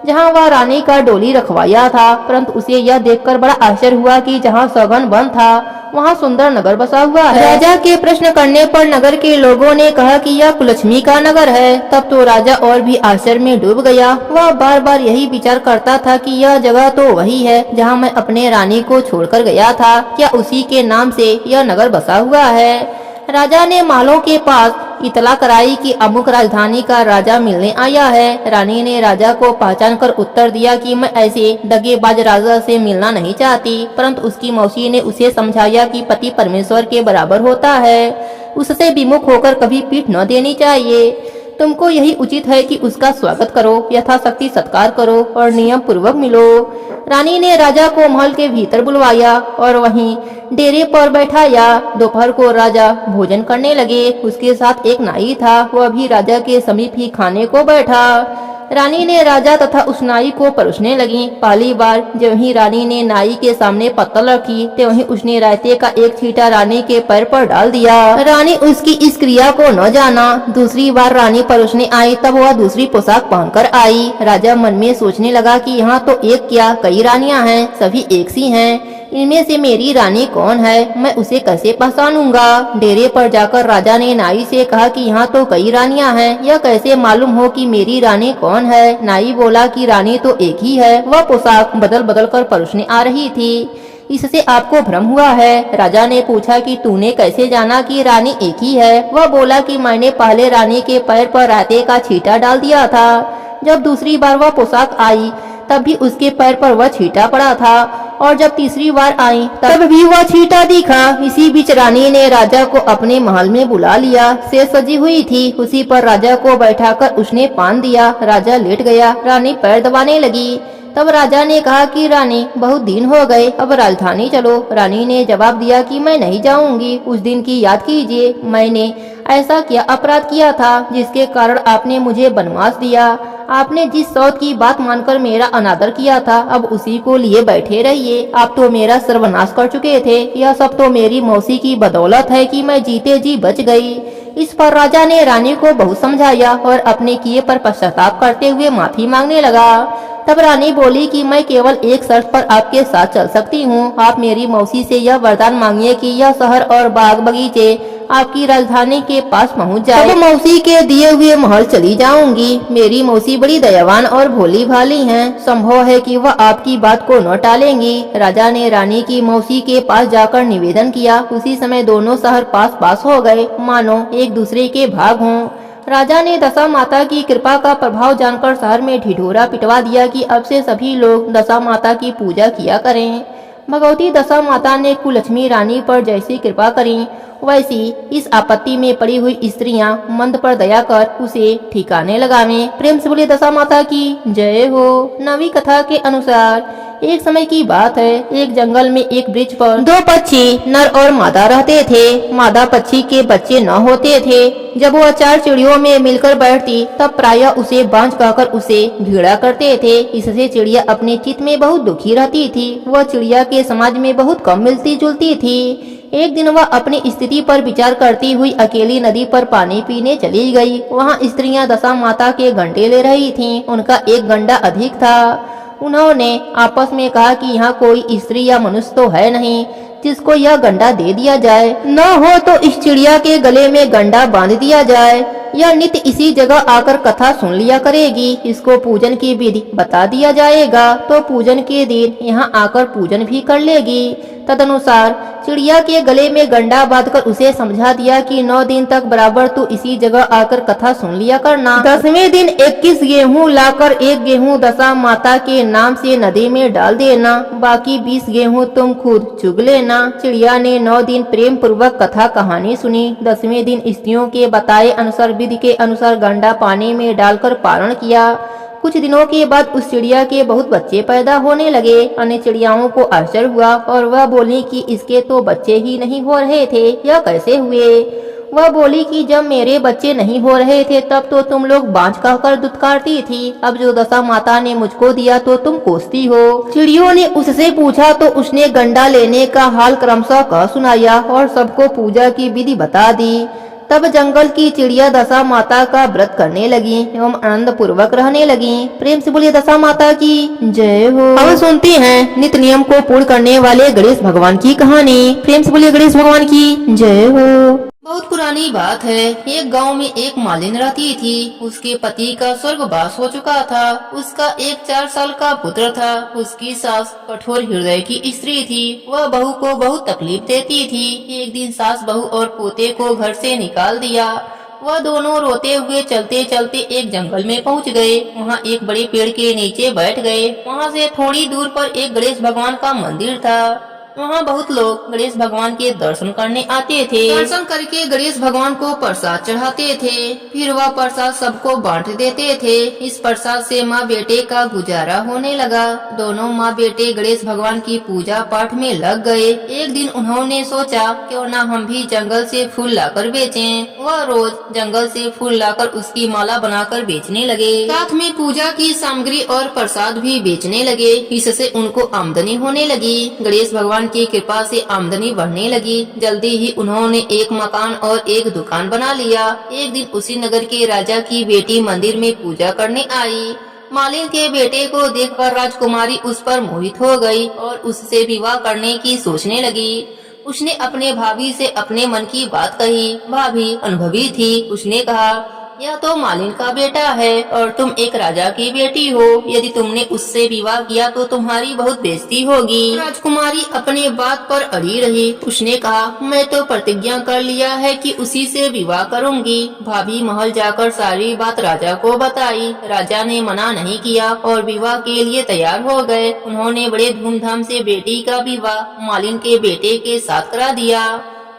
जहां वह रानी का डोली रखवाया था, परंतु उसे यह देखकर बड़ा आश्चर्य हुआ कि जहां सौगन बंद था वहां सुंदर नगर बसा हुआ है। राजा के प्रश्न करने पर नगर के लोगों ने कहा कि यह कुलक्ष्मी का नगर है। तब तो राजा और भी आश्चर्य में डूब गया। वह बार बार यही विचार करता था कि यह जगह तो वही है जहां मैं अपने रानी को छोड़कर गया था। क्या उसी के नाम से यह नगर बसा हुआ है? राजा ने मालों के पास इतला कराई कि अमुक राजधानी का राजा मिलने आया है। रानी ने राजा को पहचान कर उत्तर दिया कि मैं ऐसे दगेबाज राजा से मिलना नहीं चाहती, परंतु उसकी मौसी ने उसे समझाया कि पति परमेश्वर के बराबर होता है, उससे विमुख होकर कभी पीठ न देनी चाहिए। तुमको यही उचित है कि उसका स्वागत करो, यथाशक्ति सत्कार करो और नियम पूर्वक मिलो। रानी ने राजा को महल के भीतर बुलवाया और वहीं डेरे पर बैठाया। दोपहर को राजा भोजन करने लगे। उसके साथ एक नाई था, वह भी राजा के समीप ही खाने को बैठा। रानी ने राजा तथा उस नाई को परोसने लगी। पहली बार जब ही रानी ने नाई के सामने पत्तल रखी तो वहीं उसने रायते का एक छींटा रानी के पैर पर डाल दिया। रानी उसकी इस क्रिया को न जाना। दूसरी बार रानी परोसने आई तब वह दूसरी पोशाक पहनकर आई। राजा मन में सोचने लगा कि यहाँ तो एक क्या कई रानियां हैं, सभी एक सी हैं। इनमें से मेरी रानी कौन है, मैं उसे कैसे पहचानूंगा? डेरे पर जाकर राजा ने नाई से कहा कि यहाँ तो कई रानियां हैं, यह कैसे मालूम हो कि मेरी रानी कौन है? नाई बोला कि रानी तो एक ही है, वह पोशाक बदल बदल कर परोसने आ रही थी, इससे आपको भ्रम हुआ है। राजा ने पूछा कि तूने कैसे जाना कि रानी एक ही है? वह बोला कि मैंने पहले रानी के पैर पर रायते का छींटा डाल दिया था। जब दूसरी बार वह पोशाक आई तब भी उसके पैर पर वह छींटा पड़ा था और जब तीसरी बार आई तब भी वह छींटा दिखा। इसी बीच रानी ने राजा को अपने महल में बुला लिया। सेज सजी हुई थी, उसी पर राजा को बैठाकर उसने पान दिया। राजा लेट गया। रानी पैर दबाने लगी। तब राजा ने कहा कि रानी बहुत दिन हो गए, अब राजधानी चलो। रानी ने जवाब दिया कि मैं नहीं जाऊंगी। उस दिन की याद कीजिए, मैंने ऐसा क्या अपराध किया था जिसके कारण आपने मुझे बनवास दिया। आपने जिस सौत की बात मानकर मेरा अनादर किया था, अब उसी को लिए बैठे रहिए। आप तो मेरा सर्वनाश कर चुके थे। यह सब तो मेरी मौसी की बदौलत है कि मैं जीते जी बच गई। इस पर राजा ने रानी को बहुत समझाया और अपने किए पर पश्चाताप करते हुए माफी मांगने लगा। तब रानी बोली कि मैं केवल एक शर्त पर आपके साथ चल सकती हूँ। आप मेरी मौसी से यह वरदान मांगिए कि यह शहर और बाग बगीचे आपकी राजधानी के पास पहुँच जाए। तब मौसी के दिए हुए महल चली जाऊंगी। मेरी मौसी बड़ी दयावान और भोली भाली हैं, संभव है कि वह आपकी बात को न टालेंगी। राजा ने रानी की मौसी के पास जाकर निवेदन किया। उसी समय दोनों शहर पास पास हो गए, मानो एक दूसरे के भाग हों। राजा ने दशा माता की कृपा का प्रभाव जानकर शहर में ढिढोरा पिटवा दिया कि अब से सभी लोग दशा माता की पूजा किया करें। भगवती दशा माता ने कुलक्ष्मी रानी पर जैसी कृपा करी, वैसी इस आपत्ति में पड़ी हुई स्त्रियां मंद पर दया कर उसे ठिकाने लगावे। प्रेम से बोले दशा माता की जय हो। नवी कथा के अनुसार एक समय की बात है, एक जंगल में एक वृक्ष पर दो पक्षी नर और मादा रहते थे। मादा पक्षी के बच्चे न होते थे। जब वह चार चिड़ियों में मिलकर बैठती तब प्रायः उसे बांझ कहकर उसे घृणा करते थे। इससे चिड़िया अपने चित्त में बहुत दुखी रहती थी। वह चिड़िया के समाज में बहुत कम मिलती जुलती थी। एक दिन वह अपनी स्थिति पर विचार करती हुई अकेली नदी पर पानी पीने चली गई। वहाँ स्त्रियां दशा माता के गंडे ले रही थीं। उनका एक गंडा अधिक था। उन्होंने आपस में कहा कि यहाँ कोई स्त्री या मनुष्य तो है नहीं जिसको यह गंडा दे दिया जाए। न हो तो इस चिड़िया के गले में गंडा बांध दिया जाए। यह नित्य इसी जगह आकर कथा सुन लिया करेगी। इसको पूजन की विधि बता दिया जाएगा तो पूजन के दिन यहाँ आकर पूजन भी कर लेगी। तदनुसार चिड़िया के गले में गंडा बांधकर उसे समझा दिया कि 9 दिन तक बराबर तू इसी जगह आकर कथा सुन लिया करना। 10वें दिन 21 गेहूं लाकर एक गेहूं दशा माता के नाम से नदी में डाल देना, बाकी 20 गेहूं तुम खुद चुग लेना। चिड़िया ने 9 दिन प्रेम पूर्वक कथा कहानी सुनी। 10वें दिन स्त्रियों के बताए अनुसार विधि के अनुसार गंडा पानी में डालकर पारण किया। कुछ दिनों के बाद उस चिड़िया के बहुत बच्चे पैदा होने लगे। अन्य चिड़ियाओं को आश्चर्य हुआ और वह बोली कि इसके तो बच्चे ही नहीं हो रहे थे, यह कैसे हुए? वह बोली कि जब मेरे बच्चे नहीं हो रहे थे तब तो तुम लोग बांझ कहकर दुत्कारती थी, अब जो दशा माता ने मुझको दिया तो तुम कोसती हो। चिड़ियों ने उससे पूछा तो उसने गंडा लेने का हाल क्रमशः कह सुनाया और सबको पूजा की विधि बता दी। तब जंगल की चिड़िया दशा माता का व्रत करने लगी एवं आनंद पूर्वक रहने लगी। प्रेम से बोलिए दशा माता की जय हो। अब सुनते हैं नित्य नियम को पूर्ण करने वाले गणेश भगवान की कहानी। प्रेम से बोलिए गणेश भगवान की जय हो। बहुत पुरानी बात है। एक गांव में एक मालिन रहती थी। उसके पति का स्वर्गवास हो चुका था। उसका एक 4 साल का पुत्र था। उसकी सास कठोर हृदय की स्त्री थी। वह बहू को बहुत तकलीफ देती थी। एक दिन सास बहू और पोते को घर से निकाल दिया। वह दोनों रोते हुए चलते चलते एक जंगल में पहुंच गए। वहां एक बड़े पेड़ के नीचे बैठ गए। वहां से थोड़ी दूर पर एक गणेश भगवान का मंदिर था। वहाँ बहुत लोग गणेश भगवान के दर्शन करने आते थे। दर्शन करके गणेश भगवान को प्रसाद चढ़ाते थे। फिर वह प्रसाद सबको बांट देते थे। इस प्रसाद से माँ बेटे का गुजारा होने लगा। दोनों माँ बेटे गणेश भगवान की पूजा पाठ में लग गए। एक दिन उन्होंने सोचा क्यों ना हम भी जंगल से फूल लाकर बेचें। वह रोज जंगल से फूल लाकर उसकी माला बनाकर बेचने लगे। साथ में पूजा की सामग्री और प्रसाद भी बेचने लगे। इससे उनको आमदनी होने लगी। गणेश भगवान की कृपा से आमदनी बढ़ने लगी। जल्दी ही उन्होंने एक मकान और एक दुकान बना लिया। एक दिन उसी नगर के राजा की बेटी मंदिर में पूजा करने आई। मालिन के बेटे को देखकर राजकुमारी उस पर मोहित हो गई और उससे विवाह करने की सोचने लगी। उसने अपने भाभी से अपने मन की बात कही। भाभी अनुभवी थी। उसने कहा यह तो मालिन का बेटा है और तुम एक राजा की बेटी हो। यदि तुमने उससे विवाह किया तो तुम्हारी बहुत बेइज्जती होगी। राजकुमारी अपने बात पर अड़ी रही। उसने कहा मैं तो प्रतिज्ञा कर लिया है कि उसी से विवाह करूंगी। भाभी महल जाकर सारी बात राजा को बताई। राजा ने मना नहीं किया और विवाह के लिए तैयार हो गए। उन्होंने बड़े धूमधाम से बेटी का विवाह मालिन के बेटे के साथ करा दिया।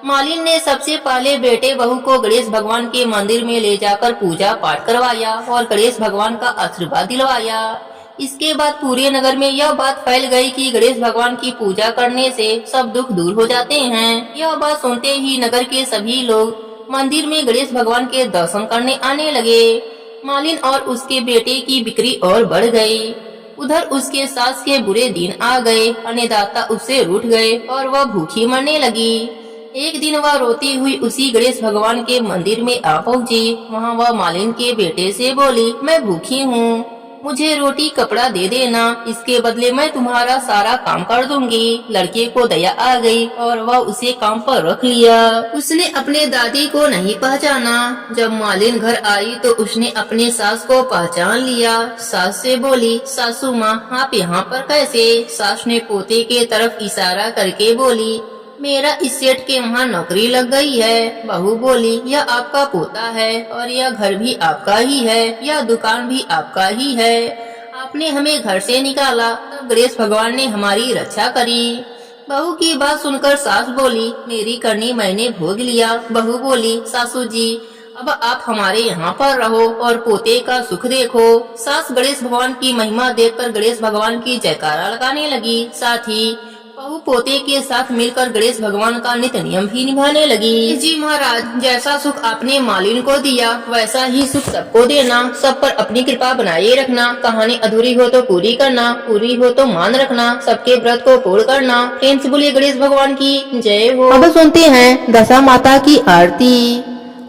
मालिन ने सबसे पहले बेटे बहू को गणेश भगवान के मंदिर में ले जाकर पूजा पाठ करवाया और गणेश भगवान का आशीर्वाद दिलवाया। इसके बाद पूरे नगर में यह बात फैल गई कि गणेश भगवान की पूजा करने से सब दुख दूर हो जाते हैं। यह बात सुनते ही नगर के सभी लोग मंदिर में गणेश भगवान के दर्शन करने आने लगे। मालिन और उसके बेटे की बिक्री और बढ़ गई। उधर उसके सास के बुरे दिन आ गए। अन्नदाता उससे रूठ गए और वह भूखी मरने लगी। एक दिन वह रोती हुई उसी गणेश भगवान के मंदिर में आ पहुंची। वहाँ वह मालिन के बेटे से बोली मैं भूखी हूँ, मुझे रोटी कपड़ा दे देना, इसके बदले मैं तुम्हारा सारा काम कर दूंगी। लड़के को दया आ गई और वह उसे काम पर रख लिया। उसने अपने दादी को नहीं पहचाना। जब मालिन घर आई तो उसने अपने सास को पहचान लिया। सास से बोली सासू माँ आप यहाँ पर कैसे? सास ने पोते के तरफ इशारा करके बोली मेरा इस सेठ के वहाँ नौकरी लग गई है। बहू बोली यह आपका पोता है और यह घर भी आपका ही है, यह दुकान भी आपका ही है। आपने हमें घर से निकाला तब गणेश भगवान ने हमारी रक्षा करी। बहू की बात सुनकर सास बोली मेरी करनी मैंने भोग लिया। बहू बोली सासू जी अब आप हमारे यहाँ पर रहो और पोते का सुख देखो। सास गणेश भगवान की महिमा देखकर गणेश भगवान की जयकारा लगाने लगी। साथ ही बहू पोते के साथ मिलकर गणेश भगवान का नित्य नियम भी निभाने लगी। जी महाराज जैसा सुख आपने मालिन को दिया वैसा ही सुख सबको देना, सब पर अपनी कृपा बनाए रखना। कहानी अधूरी हो तो पूरी करना, पूरी हो तो मान रखना, सबके व्रत को पूर्ण करना। प्रेम से बोलिए गणेश भगवान की जय हो। अब सुनते हैं दशा माता की आरती।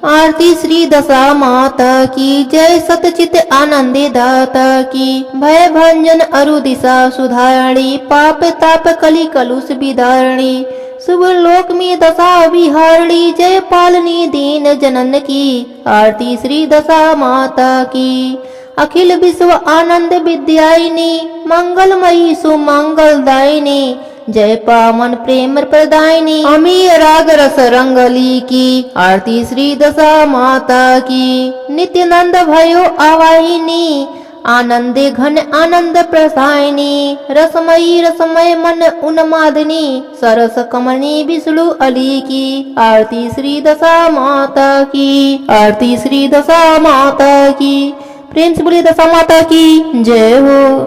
आरती श्री दशा माता की जय, सतचित आनंदे दाता की, भय भंजन अरु दिशा सुधारणी, पाप ताप कली कलुष विदारणी, शुभ लोक में दशा विहारणी, जय पालनी दीन जनन की। आरती श्री दशा माता की। अखिल विश्व आनंद विद्यायिनी, मंगलमयी सुमंगलदायिनी, जय पावन प्रेम प्रदायिनी, अमी राग रस रंगली की। आरती श्री दशा माता की। नित्यानंद भयो आवाहिनी, आनंदे घन आनंद प्रसायिनी, रसमयी रसमय मन उन्मादिनी, सरस कमनी विष्णु अली की। आरती श्री दशा माता की। आरती श्री दशा माता की। प्रेम से बोलिए दशा माता की जय हो।